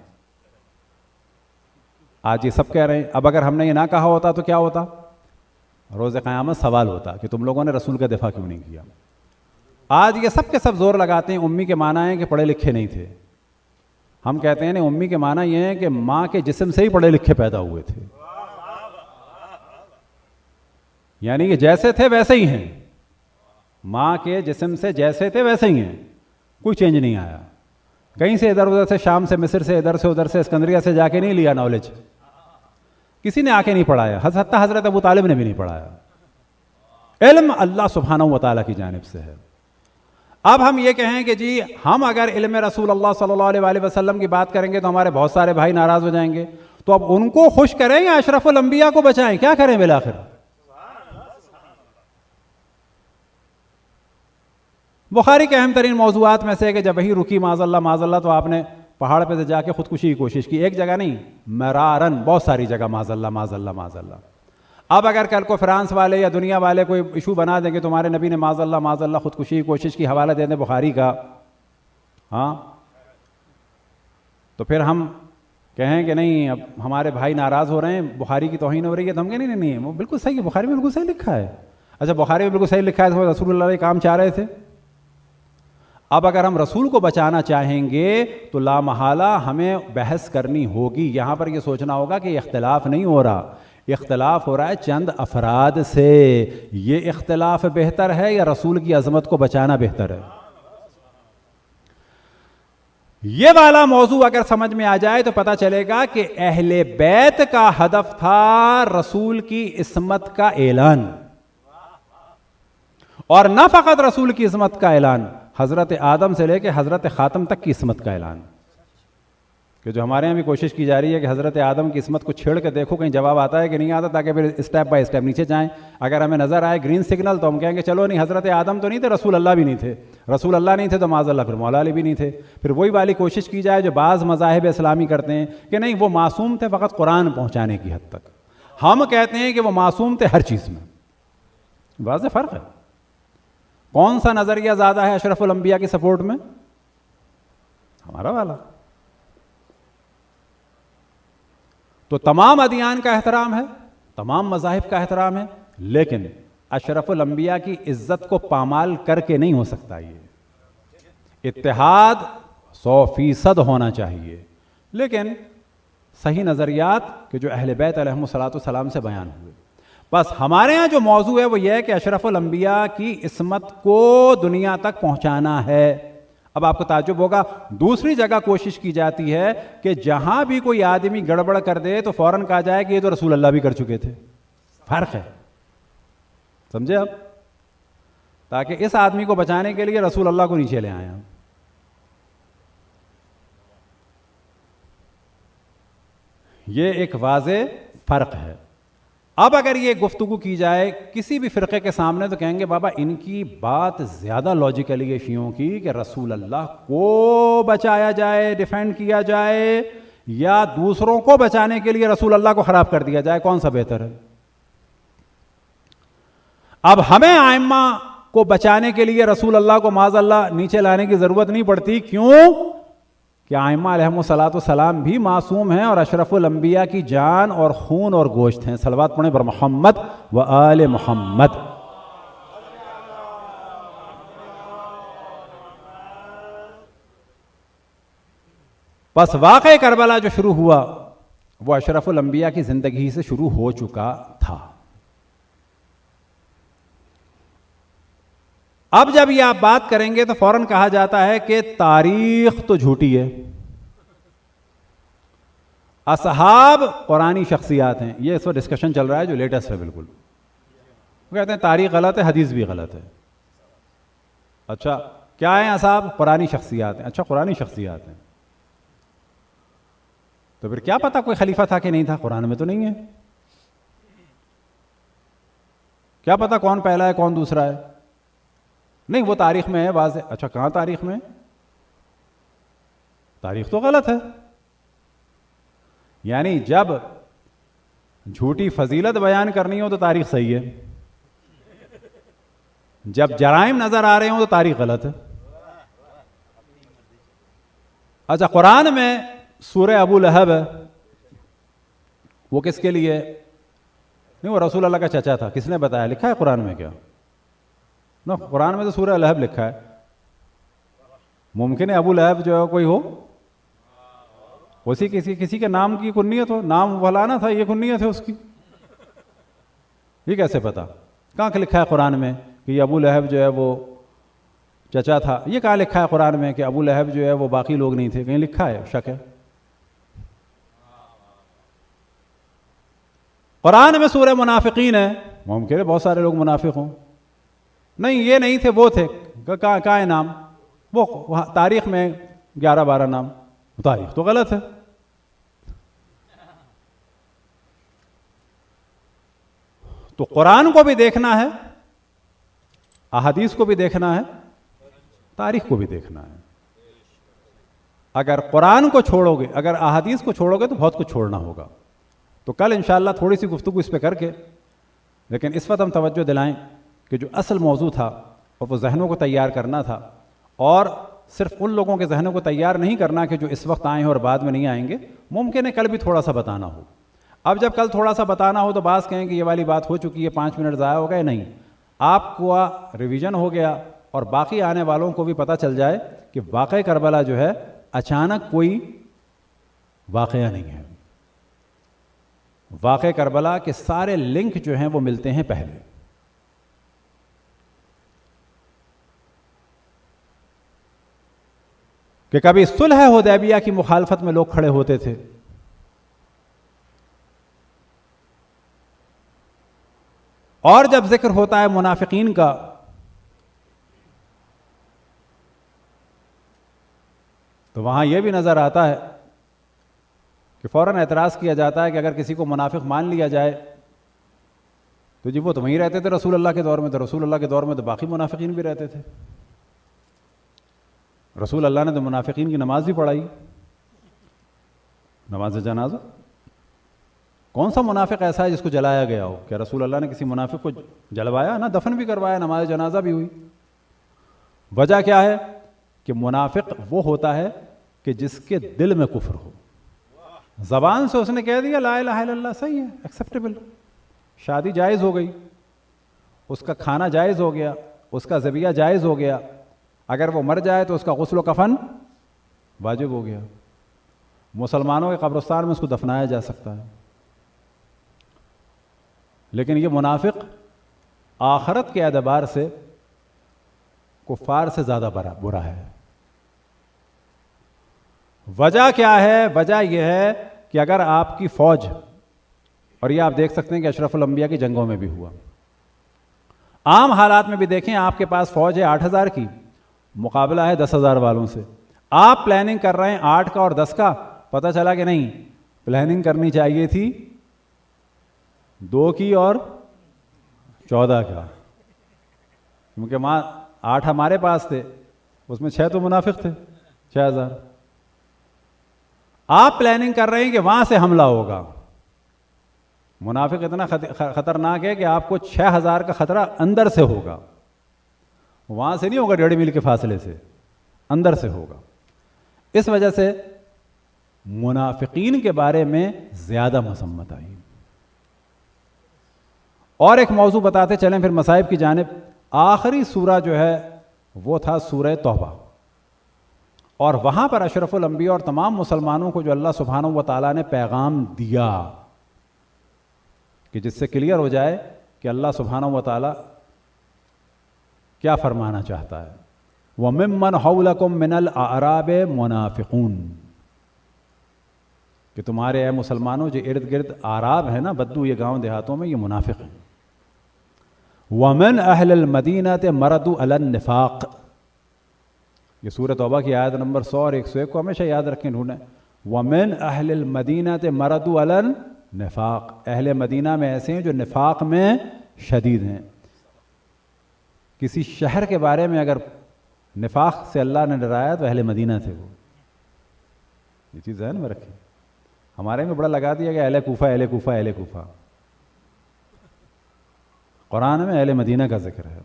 آج یہ سب کہہ رہے ہیں. اب اگر ہم نے یہ نہ کہا ہوتا تو کیا ہوتا؟ روز قیامت سوال ہوتا کہ تم لوگوں نے رسول کا دفاع کیوں نہیں کیا. آج یہ سب کے سب زور لگاتے ہیں امی کے معنی ہیں کہ پڑھے لکھے نہیں تھے. ہم کہتے ہیں نہیں, امی کے معنی یہ ہے کہ ماں کے جسم سے ہی پڑھے لکھے پیدا ہوئے تھے, یعنی کہ جیسے تھے ویسے ہی ہیں. ماں کے جسم سے جیسے تھے ویسے ہی ہیں, کوئی چینج نہیں آیا. کہیں سے ادھر ادھر سے, شام سے, مصر سے, ادھر سے ادھر سے, اسکندریہ سے جا کے نہیں لیا نالج, کسی نے آ کے نہیں پڑھایا. حضرت ابو طالب نے بھی نہیں پڑھایا. علم اللہ سبحانہ و تعالیٰ کی جانب سے ہے. اب ہم یہ کہیں کہ جی ہم اگر علم رسول اللہ صلی اللہ علیہ وآلہ وسلم کی بات کریں گے تو ہمارے بہت سارے بھائی ناراض ہو جائیں گے, تو اب ان کو خوش کریں یا اشرف الانبیاء کو بچائیں؟ کیا کریں بالآخر؟ بخاری کے اہم ترین موضوعات میں سے کہ جب وہی رکی معاذ اللہ تو آپ نے پہاڑ پہ سے جا کے خودکشی کی کوشش کی. ایک جگہ نہیں, مرارن, بہت ساری جگہ معاذ اللہ. اب اگر کل کو فرانس والے یا دنیا والے کوئی ایشو بنا دیں کہ تمہارے نبی نے معاذ اللہ خودکشی کی کوشش کی, حوالہ دے دیں بخاری کا, ہاں, تو پھر ہم کہیں کہ نہیں اب ہمارے بھائی ناراض ہو رہے ہیں, بخاری کی توہین ہو رہی ہے. تو ہم کہیں نہیں, وہ بالکل صحیح ہے, بخاری میں بالکل صحیح لکھا ہے. اچھا بخاری میں بالکل صحیح لکھا ہے تو رسول اللہ یہ کام چاہ رہے تھے. اب اگر ہم رسول کو بچانا چاہیں گے تو لا محالہ ہمیں بحث کرنی ہوگی. یہاں پر یہ سوچنا ہوگا کہ اختلاف نہیں ہو رہا, اختلاف ہو رہا ہے چند افراد سے. یہ اختلاف بہتر ہے یا رسول کی عظمت کو بچانا بہتر ہے؟ یہ والا موضوع اگر سمجھ میں آ جائے تو پتہ چلے گا کہ اہل بیت کا ہدف تھا رسول کی عصمت کا اعلان, اور نہ فقط رسول کی عصمت کا اعلان, حضرت آدم سے لے کے حضرت خاتم تک کی عصمت کا اعلان. کہ جو ہمارے یہاں بھی کوشش کی جا رہی ہے کہ حضرت آدم کی عصمت کو چھیڑ کے دیکھو کہیں جواب آتا ہے کہ نہیں آتا, تاکہ پھر اسٹیپ بائی اسٹیپ نیچے جائیں. اگر ہمیں نظر آئے گرین سگنل تو ہم کہیں گے چلو نہیں, حضرت آدم تو نہیں تھے, رسول اللہ بھی نہیں تھے, رسول اللہ نہیں تھے تو معاذ اللہ پھر مولا علی بھی نہیں تھے. پھر وہی والی کوشش کی جائے جو بعض مذاہب اسلامی کرتے ہیں کہ نہیں وہ معصوم تھے فقط قرآن پہنچانے کی حد تک. ہم کہتے ہیں کہ وہ معصوم تھے ہر چیز میں. واضح فرق ہے. کون سا نظریہ زیادہ ہے اشرف الانبیاء کی سپورٹ میں؟ ہمارا والا. تو تمام ادیان کا احترام ہے, تمام مذاہب کا احترام ہے, لیکن اشرف الانبیاء کی عزت کو پامال کر کے نہیں ہو سکتا. یہ اتحاد 100% ہونا چاہیے, لیکن صحیح نظریات کہ جو اہل بیت علیہم الصلوۃ والسلام سے بیان ہوئے. بس ہمارے ہاں جو موضوع ہے وہ یہ ہے کہ اشرف الانبیاء کی عصمت کو دنیا تک پہنچانا ہے. اب آپ کو تعجب ہوگا, دوسری جگہ کوشش کی جاتی ہے کہ جہاں بھی کوئی آدمی گڑبڑ کر دے تو فوراً کہا جائے کہ یہ تو رسول اللہ بھی کر چکے تھے. فرق ہے, سمجھے آپ؟ تاکہ اس آدمی کو بچانے کے لیے رسول اللہ کو نیچے لے آئے ہیں. یہ ایک واضح فرق ہے. اب اگر یہ گفتگو کی جائے کسی بھی فرقے کے سامنے تو کہیں گے بابا ان کی بات زیادہ لاجیکلی ہے شیعوں کی کہ رسول اللہ کو بچایا جائے, ڈیفینڈ کیا جائے, یا دوسروں کو بچانے کے لیے رسول اللہ کو خراب کر دیا جائے, کون سا بہتر ہے؟ اب ہمیں ائمہ کو بچانے کے لیے رسول اللہ کو معاذ اللہ نیچے لانے کی ضرورت نہیں پڑتی. کیوں کہ ائمہ علیہم الصلوۃ والسلام بھی معصوم ہیں اور اشرف الانبیاء کی جان اور خون اور گوشت ہیں. صلوات پڑھیں بر محمد و آل محمد. بس واقعہ کربلا جو شروع ہوا وہ اشرف الانبیاء کی زندگی سے شروع ہو چکا تھا. اب جب یہ آپ بات کریں گے تو فوراً کہا جاتا ہے کہ تاریخ تو جھوٹی ہے, اصحاب قرآنی شخصیات ہیں. یہ اس وقت ڈسکشن چل رہا ہے جو لیٹسٹ ہے. بالکل وہ کہتے ہیں تاریخ غلط ہے, حدیث بھی غلط ہے. اچھا کیا ہیں اصحاب؟ قرآنی شخصیات ہیں. اچھا قرآنی شخصیات ہیں تو پھر کیا پتا کوئی خلیفہ تھا کہ نہیں تھا؟ قرآن میں تو نہیں ہے. کیا پتا کون پہلا ہے کون دوسرا ہے؟ نہیں, وہ تاریخ میں ہے واضح. اچھا کہاں تاریخ میں؟ تاریخ تو غلط ہے. یعنی جب جھوٹی فضیلت بیان کرنی ہو تو تاریخ صحیح ہے, جب جرائم نظر آ رہے ہوں تو تاریخ غلط ہے. اچھا قرآن میں سورہ ابو لہب ہے, وہ کس کے لیے؟ نہیں, وہ رسول اللہ کا چچا تھا. کس نے بتایا؟ لکھا ہے قرآن میں کیا؟ نو, قرآن میں تو سورہ لہب لکھا ہے. ممکن ہے ابو لہب جو ہے کوئی ہو, اسی کسی کے نام کی کنیت ہو, نام فلانا تھا یہ کنیت ہے اس کی. یہ کیسے پتا؟ کہاں لکھا ہے قرآن میں کہ یہ ابو لہب جو ہے وہ چچا تھا؟ یہ کہاں لکھا ہے قرآن میں کہ ابو لہب جو ہے وہ باقی لوگ نہیں تھے؟ کہیں لکھا ہے؟ شک ہے. قرآن میں سورہ منافقین ہے, ممکن ہے بہت سارے لوگ منافق ہوں. نہیں یہ نہیں تھے, وہ تھے. کہاں ہے نام؟ وہ تاریخ میں 11-12 نام. تاریخ تو غلط ہے. تو قرآن کو بھی دیکھنا ہے, احادیث کو بھی دیکھنا ہے, تاریخ کو بھی دیکھنا ہے. اگر قرآن کو چھوڑو گے, اگر احادیث کو چھوڑو گے تو بہت کچھ چھوڑنا ہوگا. تو کل انشاءاللہ تھوڑی سی گفتگو اس پہ کر کے, لیکن اس وقت ہم توجہ دلائیں کہ جو اصل موضوع تھا اور وہ ذہنوں کو تیار کرنا تھا, اور صرف ان لوگوں کے ذہنوں کو تیار نہیں کرنا کہ جو اس وقت آئے ہیں اور بعد میں نہیں آئیں گے. ممکن ہے کل بھی تھوڑا سا بتانا ہو. اب جب کل تھوڑا سا بتانا ہو تو بعض کہیں کہ یہ والی بات ہو چکی ہے, 5 منٹ ضائع ہو گئے. نہیں, آپ کو ریویژن ہو گیا اور باقی آنے والوں کو بھی پتہ چل جائے کہ واقعہ کربلا جو ہے اچانک کوئی واقعہ نہیں ہے. واقعہ کربلا کے سارے لنک جو ہیں وہ ملتے ہیں پہلے. کہ کبھی صلح حدیبیہ کی مخالفت میں لوگ کھڑے ہوتے تھے, اور جب ذکر ہوتا ہے منافقین کا تو وہاں یہ بھی نظر آتا ہے کہ فوراً اعتراض کیا جاتا ہے کہ اگر کسی کو منافق مان لیا جائے تو جی وہ تو وہیں رہتے تھے رسول اللہ کے دور میں, تو رسول اللہ کے دور میں تو باقی منافقین بھی رہتے تھے. رسول اللہ نے تو منافقین کی نماز بھی پڑھائی, نماز جنازہ. کون سا منافق ایسا ہے جس کو جلایا گیا ہو؟ کیا رسول اللہ نے کسی منافق کو جلوایا؟ نہ, دفن بھی کروایا, نماز جنازہ بھی ہوئی. وجہ کیا ہے؟ کہ منافق وہ ہوتا ہے کہ جس کے دل میں کفر ہو. زبان سے اس نے کہہ دیا لا الہ الا اللہ, صحیح ہے, ایکسیپٹیبل, شادی جائز ہو گئی, اس کا کھانا جائز ہو گیا, اس کا ذبیحہ جائز ہو گیا, اگر وہ مر جائے تو اس کا غسل و کفن واجب ہو گیا. مسلمانوں کے قبرستان میں اس کو دفنایا جا سکتا ہے، لیکن یہ منافق آخرت کے اعتبار سے کفار سے زیادہ برا ہے۔ وجہ کیا ہے؟ وجہ یہ ہے کہ اگر آپ کی فوج، اور یہ آپ دیکھ سکتے ہیں کہ اشرف الانبیاء کی جنگوں میں بھی ہوا، عام حالات میں بھی دیکھیں، آپ کے پاس فوج ہے 8,000 کی، مقابلہ ہے 10,000 والوں سے، آپ پلاننگ کر رہے ہیں 8 کا اور 10 کا، پتہ چلا کہ نہیں، پلاننگ کرنی چاہیے تھی 2 کی اور 14 کا، کیونکہ وہاں 8 ہمارے پاس تھے، اس میں 6 تو منافق تھے، 6,000۔ آپ پلاننگ کر رہے ہیں کہ وہاں سے حملہ ہوگا، منافق اتنا خطرناک ہے کہ آپ کو 6,000 کا خطرہ اندر سے ہوگا، وہاں سے نہیں ہوگا 1.5 میل کے فاصلے سے، اندر سے ہوگا۔ اس وجہ سے منافقین کے بارے میں زیادہ مذمت آئی۔ اور ایک موضوع بتاتے چلیں پھر مصائب کی جانب۔ آخری سورہ جو ہے وہ تھا سورہ توبہ، اور وہاں پر اشرف الانبیاء اور تمام مسلمانوں کو جو اللہ سبحانہ و تعالیٰ نے پیغام دیا کہ جس سے کلیئر ہو جائے کہ اللہ سبحانہ و تعالیٰ کیا فرمانا چاہتا ہے۔ وَمِمَّنْ حَوْلَكُمْ مِنَ الْأَعْرَابِ مُنَافِقُونَ، کہ تمہارے اے مسلمانوں جو ارد گرد اعراب ہیں نا، بدو یہ گاؤں دیہاتوں میں، یہ منافق ہیں۔ وَمِنْ أَهْلِ الْمَدِينَةِ مَرَدُوا عَلَى النِّفَاقِ، یہ سورہ توبہ کی آیت نمبر 100 اور 101 کو ہمیشہ یاد رکھیں ڈھونڈیں۔ وَمِنْ أَهْلِ الْمَدِينَةِ مَرَدُوا عَلَى النِّفَاقِ، اہل مدینہ میں ایسے ہیں جو نفاق میں شدید ہیں۔ کسی شہر کے بارے میں اگر نفاق سے اللہ نے ڈرایا تو اہل مدینہ تھے وہ، یہ چیز ذہن میں رکھیں۔ ہمارے میں بڑا لگا دیا کہ اہل کوفہ اہل کوفہ اہل کوفہ، قرآن میں اہل مدینہ کا ذکر ہے۔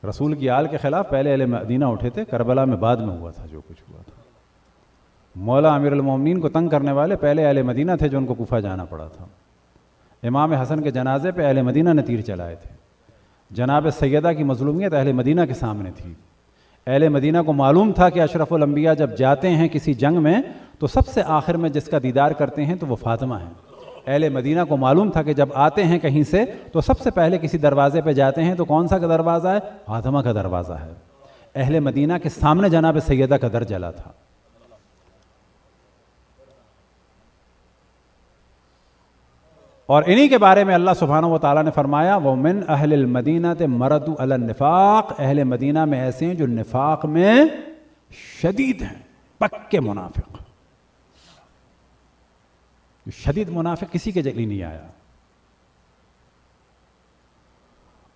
رسول کی آل کے خلاف پہلے اہل مدینہ اٹھے تھے، کربلا میں بعد میں ہوا تھا جو کچھ ہوا تھا۔ مولا امیر المومنین کو تنگ کرنے والے پہلے اہل مدینہ تھے جو ان کو کوفہ جانا پڑا تھا۔ امام حسن کے جنازے پہ اہل مدینہ نے تیر چلائے تھے۔ جناب سیدہ کی مظلومیت اہل مدینہ کے سامنے تھی۔ اہل مدینہ کو معلوم تھا کہ اشرف الانبیاء جب جاتے ہیں کسی جنگ میں تو سب سے آخر میں جس کا دیدار کرتے ہیں تو وہ فاطمہ ہیں۔ اہل مدینہ کو معلوم تھا کہ جب آتے ہیں کہیں سے تو سب سے پہلے کسی دروازے پہ جاتے ہیں تو کون سا دروازہ ہے؟ فاطمہ کا دروازہ ہے۔ اہل مدینہ کے سامنے جناب سیدہ کا در جلا تھا۔ اور انہی کے بارے میں اللہ سبحانہ و تعالیٰ نے فرمایا وَمِنْ أَهْلِ الْمَدِينَةِ مَرَدُوا عَلَى النِّفَاقِ، اہل مدینہ میں ایسے ہیں جو نفاق میں شدید ہیں، پکے منافق۔ شدید منافق کسی کے جگلی نہیں آیا۔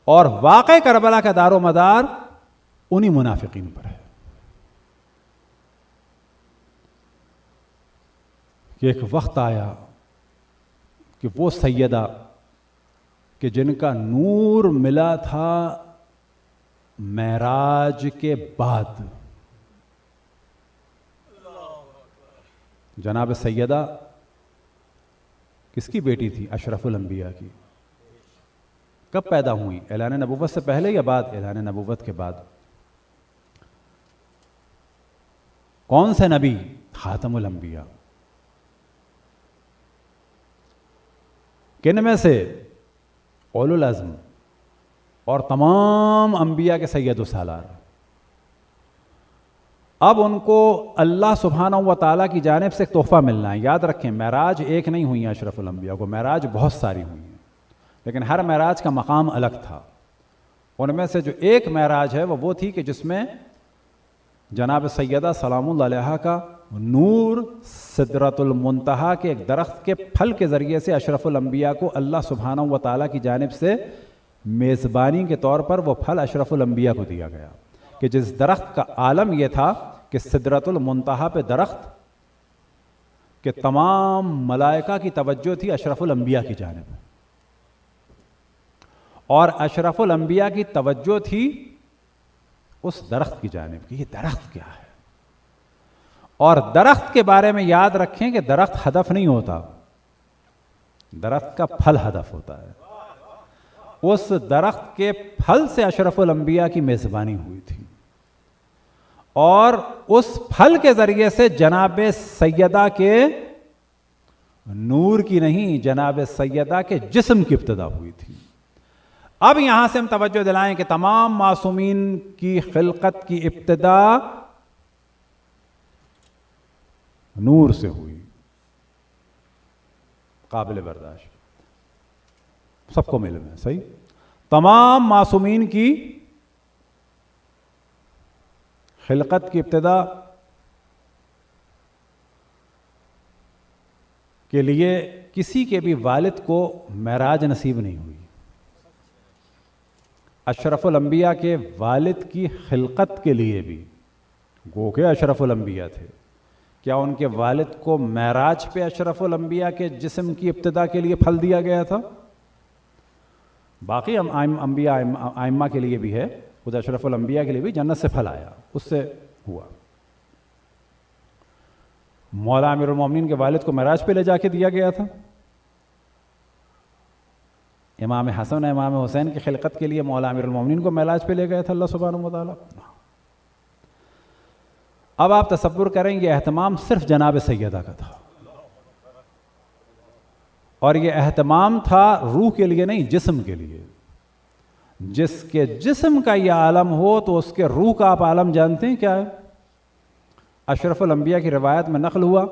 اور واقع کربلا کا دار و مدار انہی منافقین پر ہے کہ ایک وقت آیا کہ وہ سیدہ کہ جن کا نور ملا تھا معراج کے بعد، جناب سیدہ کس کی بیٹی تھی؟ اشرف الانبیاء کی۔ کب پیدا ہوئی؟ اعلان نبوت سے پہلے یا بعد؟ اعلان نبوت کے بعد۔ کون سے نبی؟ خاتم الانبیاء۔ کن میں سے؟ اولو العزم اور تمام انبیاء کے سید و سالار۔ اب ان کو اللہ سبحانہ و تعالیٰ کی جانب سے ایک تحفہ ملنا ہے۔ یاد رکھیں معراج ایک نہیں ہوئی اشرف الانبیاء کو، معراج بہت ساری ہوئی ہیں، لیکن ہر معراج کا مقام الگ تھا۔ ان میں سے جو ایک معراج ہے وہ تھی کہ جس میں جناب سیدہ سلام اللہ علیہا کا نور سدرۃ المنتہا کے ایک درخت کے پھل کے ذریعے سے اشرف الانبیاء کو اللہ سبحانہ و تعالیٰ کی جانب سے میزبانی کے طور پر وہ پھل اشرف الانبیاء کو دیا گیا، کہ جس درخت کا عالم یہ تھا کہ سدرۃ المنتہا پہ درخت کہ تمام ملائکہ کی توجہ تھی اشرف الانبیاء کی جانب، اور اشرف الانبیاء کی توجہ تھی اس درخت کی جانب کہ یہ درخت کیا ہے۔ اور درخت کے بارے میں یاد رکھیں کہ درخت ہدف نہیں ہوتا، درخت کا پھل ہدف ہوتا ہے۔ اس درخت کے پھل سے اشرف الانبیاء کی میزبانی ہوئی تھی، اور اس پھل کے ذریعے سے جناب سیدہ کے نور کی نہیں، جناب سیدہ کے جسم کی ابتدا ہوئی تھی۔ اب یہاں سے ہم توجہ دلائیں کہ تمام معصومین کی خلقت کی ابتدا نور سے ہوئی، قابل برداشت، سب کو معلوم ہے، صحیح؟ تمام معصومین کی خلقت کی ابتدا کے لیے کسی کے بھی والد کو معراج نصیب نہیں ہوئی۔ اشرف الانبیاء کے والد کی خلقت کے لیے بھی، گو کہ اشرف الانبیاء تھے، کیا ان کے والد کو معراج پہ اشرف الانبیاء کے جسم کی ابتدا کے لیے پھل دیا گیا تھا؟ باقی انبیاء ائمہ کے لیے بھی ہے، خود اشرف الانبیاء کے لیے بھی جنت سے پھل آیا، اس سے ہوا۔ مولا امیر المومنین کے والد کو معراج پہ لے جا کے دیا گیا تھا۔ امام حسن امام حسین کی خلقت کے لیے مولا امیر المومنین کو معراج پہ لے گیا تھا اللہ سبحانہ و تعالیٰ۔ اب آپ تصور کریں یہ اہتمام صرف جناب سیدہ کا تھا، اور یہ اہتمام تھا روح کے لیے نہیں، جسم کے لیے۔ جس کے جسم کا یہ عالم ہو تو اس کے روح کا آپ عالم جانتے ہیں کیا ہے؟ اشرف الانبیاء کی روایت میں نقل ہوا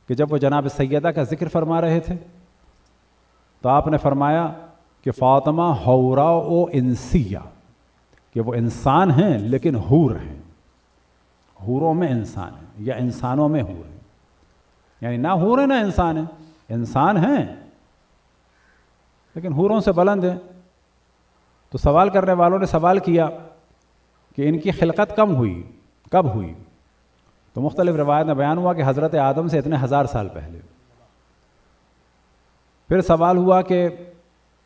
کہ جب وہ جناب سیدہ کا ذکر فرما رہے تھے تو آپ نے فرمایا کہ فاطمہ حوراء و انسیہ، کہ وہ انسان ہیں لیکن حور ہیں، حوروں میں انسان ہیں یا انسانوں میں حور ہیں، یعنی نہ حور ہیں نہ انسان ہیں، انسان ہیں لیکن حوروں سے بلند ہیں۔ تو سوال کرنے والوں نے سوال کیا کہ ان کی خلقت کب ہوئی؟ تو مختلف روایت میں بیان ہوا کہ حضرت آدم سے اتنے 1000 سال پہلے۔ پھر سوال ہوا کہ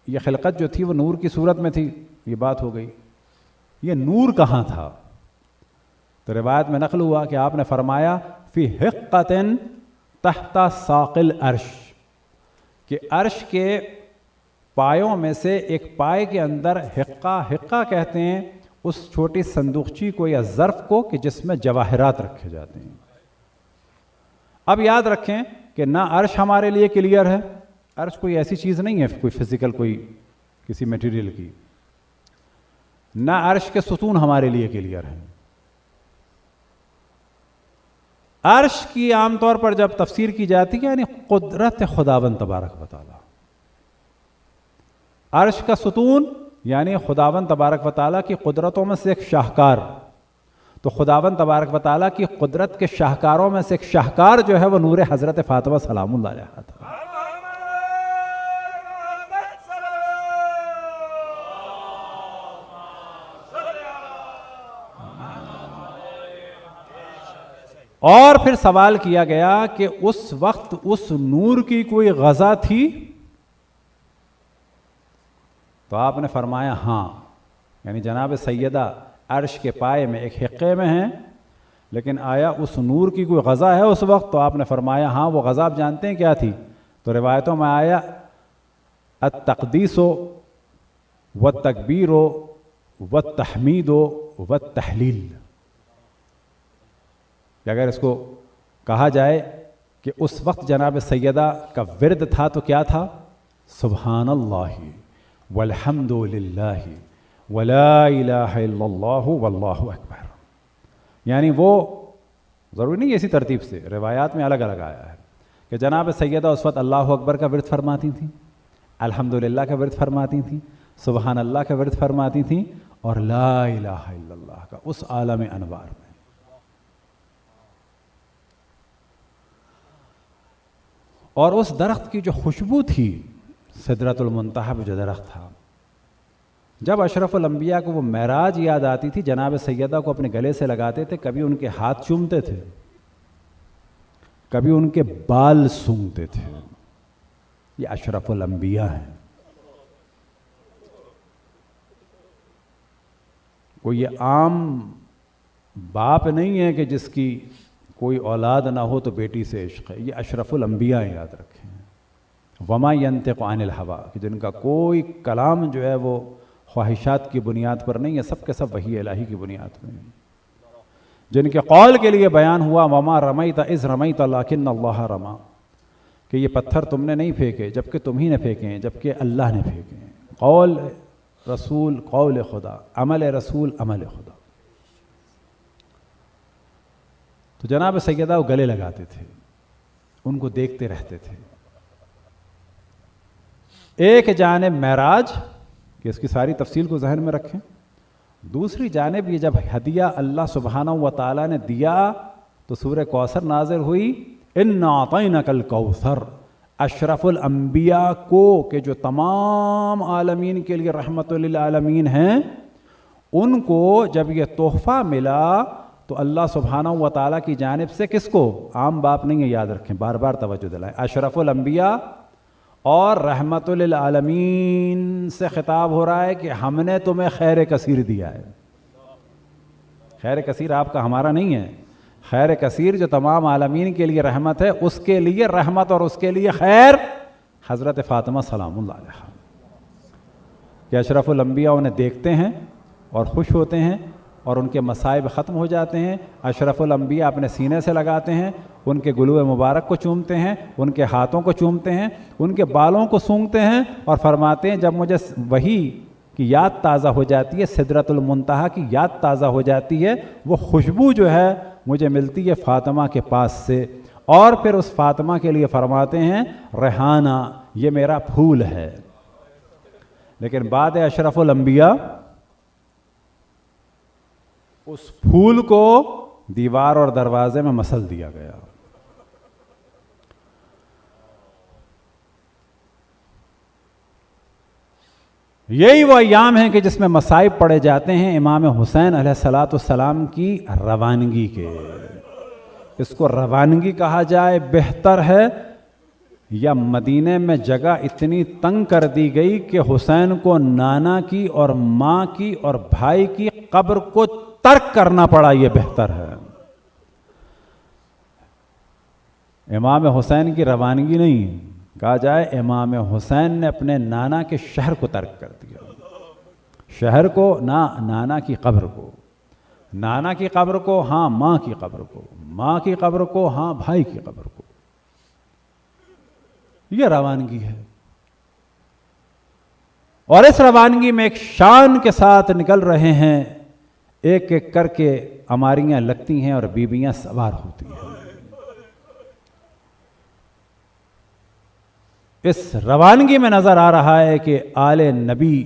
یہ خلقت جو تھی وہ نور کی صورت میں تھی، یہ بات ہو گئی، یہ نور کہاں تھا؟ تو روایت میں نقل ہوا کہ آپ نے فرمایا فی حقۃ تحت ساق العرش، کہ عرش کے پایوں میں سے ایک پائے کے اندر حقہ کہتے ہیں اس چھوٹی صندوقچی کو یا ظرف کو کہ جس میں جواہرات رکھے جاتے ہیں۔ اب یاد رکھیں کہ نہ عرش ہمارے لیے کلیئر ہے، عرش کوئی ایسی چیز نہیں ہے کوئی فزیکل، کوئی کسی میٹیریل کی، نہ عرش کے ستون ہمارے لیے کلیئر ہیں۔ عرش کی عام طور پر جب تفسیر کی جاتی ہے یعنی قدرت خداوند تبارک و تعالی، عرش کا ستون یعنی خداوند تبارک و تعالیٰ کی قدرتوں میں سے ایک شاہکار، تو خداوند تبارک و تعالیٰ کی قدرت کے شاہکاروں میں سے ایک شاہکار جو ہے وہ نور حضرت فاطمہ سلام اللہ علیہا تھا۔ اور پھر سوال کیا گیا کہ اس وقت اس نور کی کوئی غذا تھی؟ تو آپ نے فرمایا ہاں، یعنی جناب سیدہ عرش کے پائے میں ایک حقے میں ہیں، لیکن آیا اس نور کی کوئی غذا ہے اس وقت؟ تو آپ نے فرمایا ہاں، وہ غذا آپ جانتے ہیں کیا تھی؟ تو روایتوں میں آیا التقدیس والتکبیر والتحمید والتحلیل، کہ اگر اس کو کہا جائے کہ اس وقت جناب سیدہ کا ورد تھا تو کیا تھا؟ سبحان اللہ والحمد للہ ولا الہ الا اللہ واللہ اکبر، یعنی وہ ضروری نہیں اسی ترتیب سے، روایات میں الگ الگ آیا ہے کہ جناب سیدہ اس وقت اللہ اکبر کا ورد فرماتی تھیں، الحمدللہ کا ورد فرماتی تھیں، سبحان اللہ کا ورد فرماتی تھیں، اور لا الہ الا اللہ کا اس عالم انوار میں۔ اور اس درخت کی جو خوشبو تھی، سدرۃ المنتہا پہ جو درخت تھا، جب اشرف الانبیاء کو وہ معراج یاد آتی تھی جناب سیدہ کو اپنے گلے سے لگاتے تھے، کبھی ان کے ہاتھ چومتے تھے، کبھی ان کے بال سونگھتے تھے۔ یہ اشرف الانبیاء ہیں، کوئی یہ عام باپ نہیں ہے کہ جس کی کوئی اولاد نہ ہو تو بیٹی سے عشق ہے، یہ اشرف الانبیاء ہیں، یاد رکھیں۔ وما ينطق عن الهوى، کہ جن کا کوئی کلام جو ہے وہ خواہشات کی بنیاد پر نہیں ہے، سب کے سب وحی الہی کی بنیاد پر ہیں۔ جن کے قول کے لیے بیان ہوا وما رمیت اذ رمیت لیکن اللہ رما، کہ یہ پتھر تم نے نہیں پھینکے جبکہ تم ہی نے پھینکے ہیں، جبکہ اللہ نے پھینکے ہیں۔ قول رسول قول خدا، عمل رسول عمل خدا۔ تو جناب سیدہ وہ گلے لگاتے تھے، ان کو دیکھتے رہتے تھے۔ ایک جانب معراج، کہ اس کی ساری تفصیل کو ذہن میں رکھیں، دوسری جانب یہ جب ہدیہ اللہ سبحانہ و تعالیٰ نے دیا تو سورہ کوثر نازل ہوئی، اِنَّا أَعْطَيْنَاكَ الْكَوْثَرَ، اشرف الانبیاء کو، کہ جو تمام عالمین کے لیے رحمت للعالمین ہیں، ان کو جب یہ تحفہ ملا تو اللہ سبحانہ و تعالیٰ کی جانب سے کس کو؟ عام باپ نہیں ہے، یاد رکھیں، بار بار توجہ دلائیں، اشرف الانبیاء اور رحمت للعالمین سے خطاب ہو رہا ہے کہ ہم نے تمہیں خیر کثیر دیا ہے۔ خیر کثیر آپ کا ہمارا نہیں ہے، خیر کثیر جو تمام عالمین کے لیے رحمت ہے، اس کے لیے رحمت اور اس کے لیے خیر حضرت فاطمہ سلام اللہ علیہا، کہ اشرف الانبیاء انہیں دیکھتے ہیں اور خوش ہوتے ہیں اور ان کے مصائب ختم ہو جاتے ہیں۔ اشرف الانبیاء اپنے سینے سے لگاتے ہیں، ان کے گلو مبارک کو چومتے ہیں، ان کے ہاتھوں کو چومتے ہیں، ان کے بالوں کو سونگھتے ہیں اور فرماتے ہیں جب مجھے وہی کی یاد تازہ ہو جاتی ہے، سدرۃ المنتہا کی یاد تازہ ہو جاتی ہے، وہ خوشبو جو ہے مجھے ملتی ہے فاطمہ کے پاس سے، اور پھر اس فاطمہ کے لیے فرماتے ہیں ریحانہ، یہ میرا پھول ہے۔ لیکن بعد اشرف الانبیاء اس پھول کو دیوار اور دروازے میں مسل دیا گیا۔ یہی وہ ایام ہیں کہ جس میں مصائب پڑے جاتے ہیں امام حسین علیہ السلام کی روانگی کے۔ اس کو روانگی کہا جائے بہتر ہے، یا مدینے میں جگہ اتنی تنگ کر دی گئی کہ حسین کو نانا کی اور ماں کی اور بھائی کی قبر کو ترک کرنا پڑا، یہ بہتر ہے۔ امام حسین کی روانگی نہیں، کہا جائے امام حسین نے اپنے نانا کے شہر کو ترک کر دیا، شہر کو نہ، نانا کی قبر کو، نانا کی قبر کو ہاں، ماں کی قبر کو، ماں کی قبر کو ہاں، بھائی کی قبر کو۔ یہ روانگی ہے، اور اس روانگی میں ایک شان کے ساتھ نکل رہے ہیں، ایک ایک کر کے اماریاں لگتی ہیں اور بیویاں سوار ہوتی ہیں۔ اس روانگی میں نظر آ رہا ہے کہ آل نبی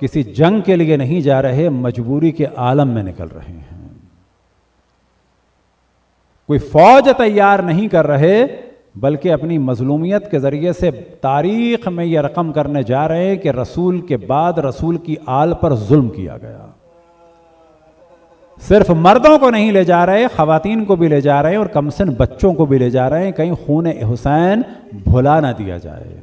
کسی جنگ کے لیے نہیں جا رہے، مجبوری کے عالم میں نکل رہے ہیں، کوئی فوج تیار نہیں کر رہے، بلکہ اپنی مظلومیت کے ذریعے سے تاریخ میں یہ رقم کرنے جا رہے ہیں کہ رسول کے بعد رسول کی آل پر ظلم کیا گیا۔ صرف مردوں کو نہیں لے جا رہے، خواتین کو بھی لے جا رہے ہیں اور کمسن بچوں کو بھی لے جا رہے ہیں، کہیں خون حسین بھلا نہ دیا جائے۔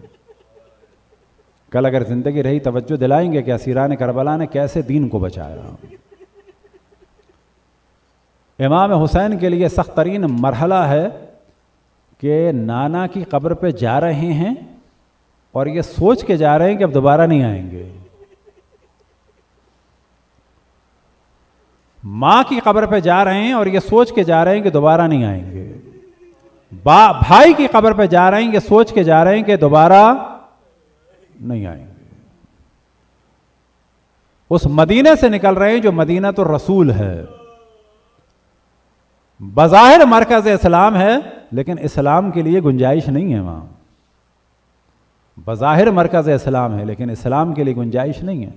کل اگر زندگی رہی توجہ دلائیں گے کہ اسیران کربلا نے کیسے دین کو بچایا۔ امام حسین کے لیے سخت ترین مرحلہ ہے کہ نانا کی قبر پہ جا رہے ہیں اور یہ سوچ کے جا رہے ہیں کہ اب دوبارہ نہیں آئیں گے، ماں کی قبر پہ جا رہے ہیں اور یہ سوچ کے جا رہے ہیں کہ دوبارہ نہیں آئیں گے، بھائی کی قبر پہ جا رہے ہیں، یہ سوچ کے جا رہے ہیں کہ دوبارہ نہیں آئیں گے۔ اس مدینے سے نکل رہے ہیں جو مدینہ تو رسول ہے، بظاہر مرکز اسلام ہے لیکن اسلام کے لیے گنجائش نہیں ہے وہاں، بظاہر مرکز اسلام ہے لیکن اسلام کے لیے گنجائش نہیں ہے۔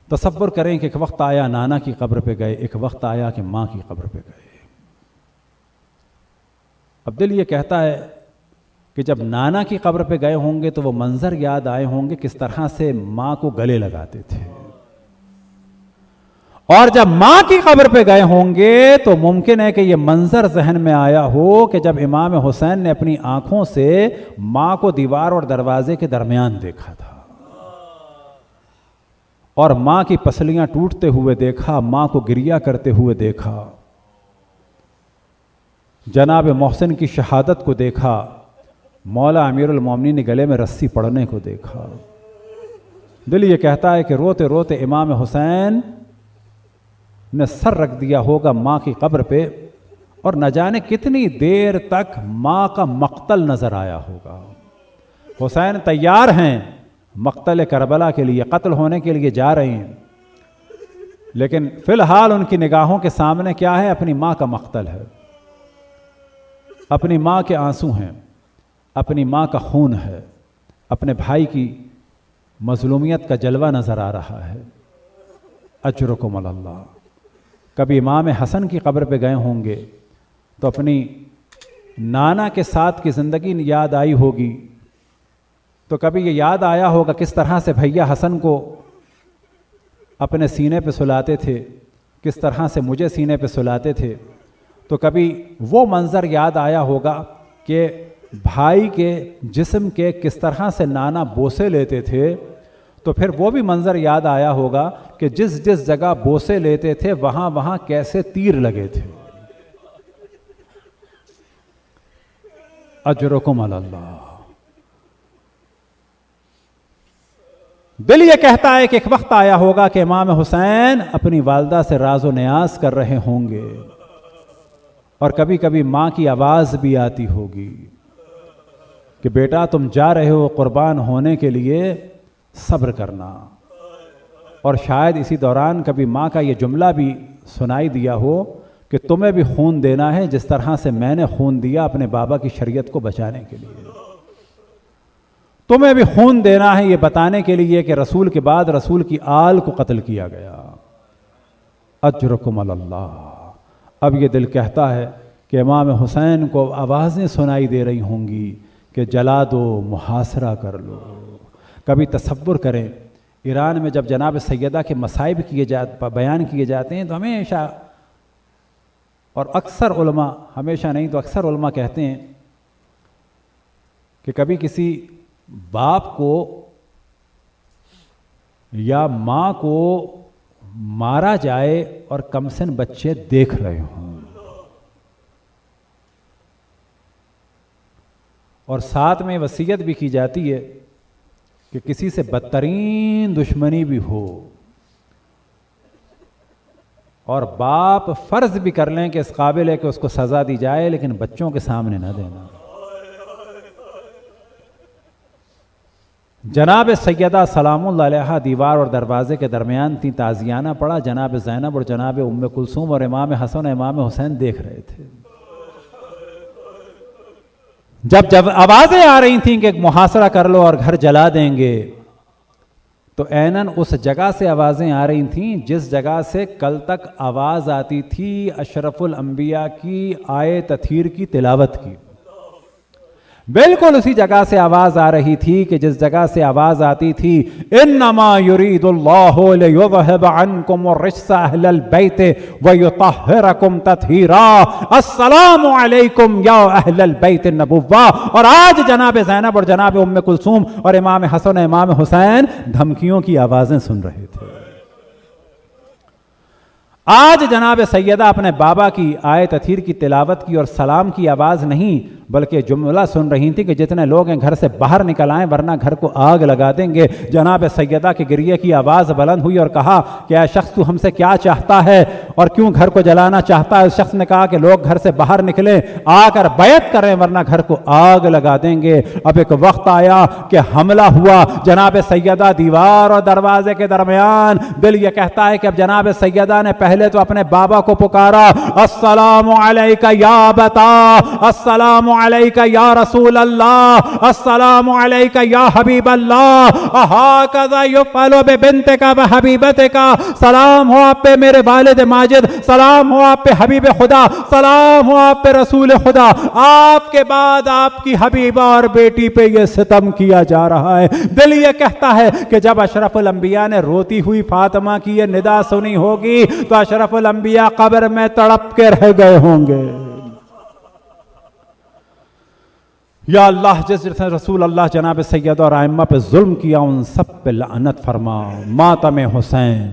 تصور کریں کہ ایک وقت آیا نانا کی قبر پہ گئے، ایک وقت آیا کہ ماں کی قبر پہ گئے۔ اب دل یہ کہتا ہے کہ جب نانا کی قبر پہ گئے ہوں گے تو وہ منظر یاد آئے ہوں گے کس طرح سے ماں کو گلے لگاتے تھے، اور جب ماں کی قبر پہ گئے ہوں گے تو ممکن ہے کہ یہ منظر ذہن میں آیا ہو کہ جب امام حسین نے اپنی آنکھوں سے ماں کو دیوار اور دروازے کے درمیان دیکھا تھا، اور ماں کی پسلیاں ٹوٹتے ہوئے دیکھا، ماں کو گریہ کرتے ہوئے دیکھا، جناب محسن کی شہادت کو دیکھا، مولا امیر المومنین نے گلے میں رسی پڑنے کو دیکھا، دل یہ کہتا ہے کہ روتے روتے امام حسین نے سر رکھ دیا ہوگا ماں کی قبر پہ، اور نہ جانے کتنی دیر تک ماں کا مقتل نظر آیا ہوگا۔ حسین تیار ہیں مقتل کربلا کے لیے، قتل ہونے کے لیے جا رہے ہیں، لیکن فی الحال ان کی نگاہوں کے سامنے کیا ہے؟ اپنی ماں کا مقتل ہے، اپنی ماں کے آنسو ہیں، اپنی ماں کا خون ہے، اپنے بھائی کی مظلومیت کا جلوہ نظر آ رہا ہے۔ اجرکم اللہ۔ کبھی امام حسن کی قبر پہ گئے ہوں گے تو اپنی نانا کے ساتھ کی زندگی یاد آئی ہوگی، تو کبھی یہ یاد آیا ہوگا کس طرح سے بھیا حسن کو اپنے سینے پہ سلاتے تھے، کس طرح سے مجھے سینے پہ سلاتے تھے، تو کبھی وہ منظر یاد آیا ہوگا کہ بھائی کے جسم کے کس طرح سے نانا بوسے لیتے تھے، تو پھر وہ بھی منظر یاد آیا ہوگا کہ جس جس جگہ بوسے لیتے تھے وہاں وہاں کیسے تیر لگے تھے۔ اجرکم اللہ۔ دل یہ کہتا ہے کہ ایک وقت آیا ہوگا کہ امام حسین اپنی والدہ سے راز و نیاز کر رہے ہوں گے، اور کبھی کبھی ماں کی آواز بھی آتی ہوگی کہ بیٹا تم جا رہے ہو قربان ہونے کے لیے، صبر کرنا۔ اور شاید اسی دوران کبھی ماں کا یہ جملہ بھی سنائی دیا ہو کہ تمہیں بھی خون دینا ہے جس طرح سے میں نے خون دیا اپنے بابا کی شریعت کو بچانے کے لیے، تمہیں بھی خون دینا ہے یہ بتانے کے لیے کہ رسول کے بعد رسول کی آل کو قتل کیا گیا۔ اجرکم اللہ۔ اب یہ دل کہتا ہے کہ امام حسین کو آوازیں سنائی دے رہی ہوں گی کہ جلا دو، محاصرہ کر لو۔ کبھی تصور کریں ایران میں جب جناب سیدہ کے مصائب بیان کیے جاتے ہیں تو ہمیشہ، اور اکثر علماء، ہمیشہ نہیں تو اکثر علماء کہتے ہیں کہ کبھی کسی باپ کو یا ماں کو مارا جائے اور کمسن بچے دیکھ رہے ہوں، اور ساتھ میں وصیت بھی کی جاتی ہے کہ کسی سے بدترین دشمنی بھی ہو اور باپ فرض بھی کر لیں کہ اس قابل ہے کہ اس کو سزا دی جائے، لیکن بچوں کے سامنے نہ دینا۔ جناب سیدہ سلام اللہ علیہا دیوار اور دروازے کے درمیان تھی، تازیانہ پڑا، جناب زینب اور جناب ام کلثوم اور امام حسن اور امام حسین دیکھ رہے تھے۔ جب آوازیں آ رہی تھیں کہ محاصرہ کر لو اور گھر جلا دیں گے، تو عیناً اس جگہ سے آوازیں آ رہی تھیں جس جگہ سے کل تک آواز آتی تھی اشرف الانبیاء کی آیے تطہیر کی تلاوت کی۔ بالکل اسی جگہ سے آواز آ رہی تھی کہ جس جگہ سے آواز آتی تھی انما یرید اللہ لیذھب عنکم الرجس اہل البیت ویطہرکم تطہیرا، السلام علیکم یا اہل البیت النبوہ۔ اور آج جناب زینب اور جناب ام کلثوم اور امام حسن اور امام حسین دھمکیوں کی آوازیں سن رہے تھے۔ آج جناب سیدہ اپنے بابا کی آیت تطہیر کی تلاوت کی اور سلام کی آواز نہیں بلکہ جملہ سن رہی تھی کہ جتنے لوگ ہیں گھر سے باہر نکل آئیں ورنہ گھر کو آگ لگا دیں گے۔ جناب سیدہ کے گریے کی آواز بلند ہوئی اور کہا کہ اے شخص تو ہم سے کیا چاہتا ہے اور کیوں گھر کو جلانا چاہتا ہے؟ اس شخص نے کہا کہ لوگ گھر سے باہر نکلیں، آ کر بیعت کریں ورنہ گھر کو آگ لگا دیں گے۔ اب ایک وقت آیا کہ حملہ ہوا جناب سیدہ دیوار اور دروازے کے درمیان۔ دل یہ کہتا ہے کہ اب جناب سیدہ نے پہلے تو اپنے بابا کو پکارا، السلام علیکہ یا ابتا، السلام علیکہ یا رسول اللہ، السلام علیکہ یا حبیب اللہ، اہاکذا یفعل ببنتک وحبیبتک، سلام ہو آپ پہ میرے والد ماجد، سلام ہو آپ پہ حبیب خدا، سلام ہو آپ پہ رسول خدا، آپ کے بعد آپ کی حبیبہ اور بیٹی پہ یہ ستم کیا جا رہا ہے۔ دل یہ کہتا ہے کہ جب اشرف الانبیاء نے روتی ہوئی فاطمہ کی یہ ندا سنی ہوگی تو اشرف الانبیاء قبر میں تڑپ کے رہ گئے ہوں گے۔ یا اللہ جس رسول اللہ جناب سیدہ اور ائمہ پہ ظلم کیا ان سب پہ لعنت فرما، ماتم حسین۔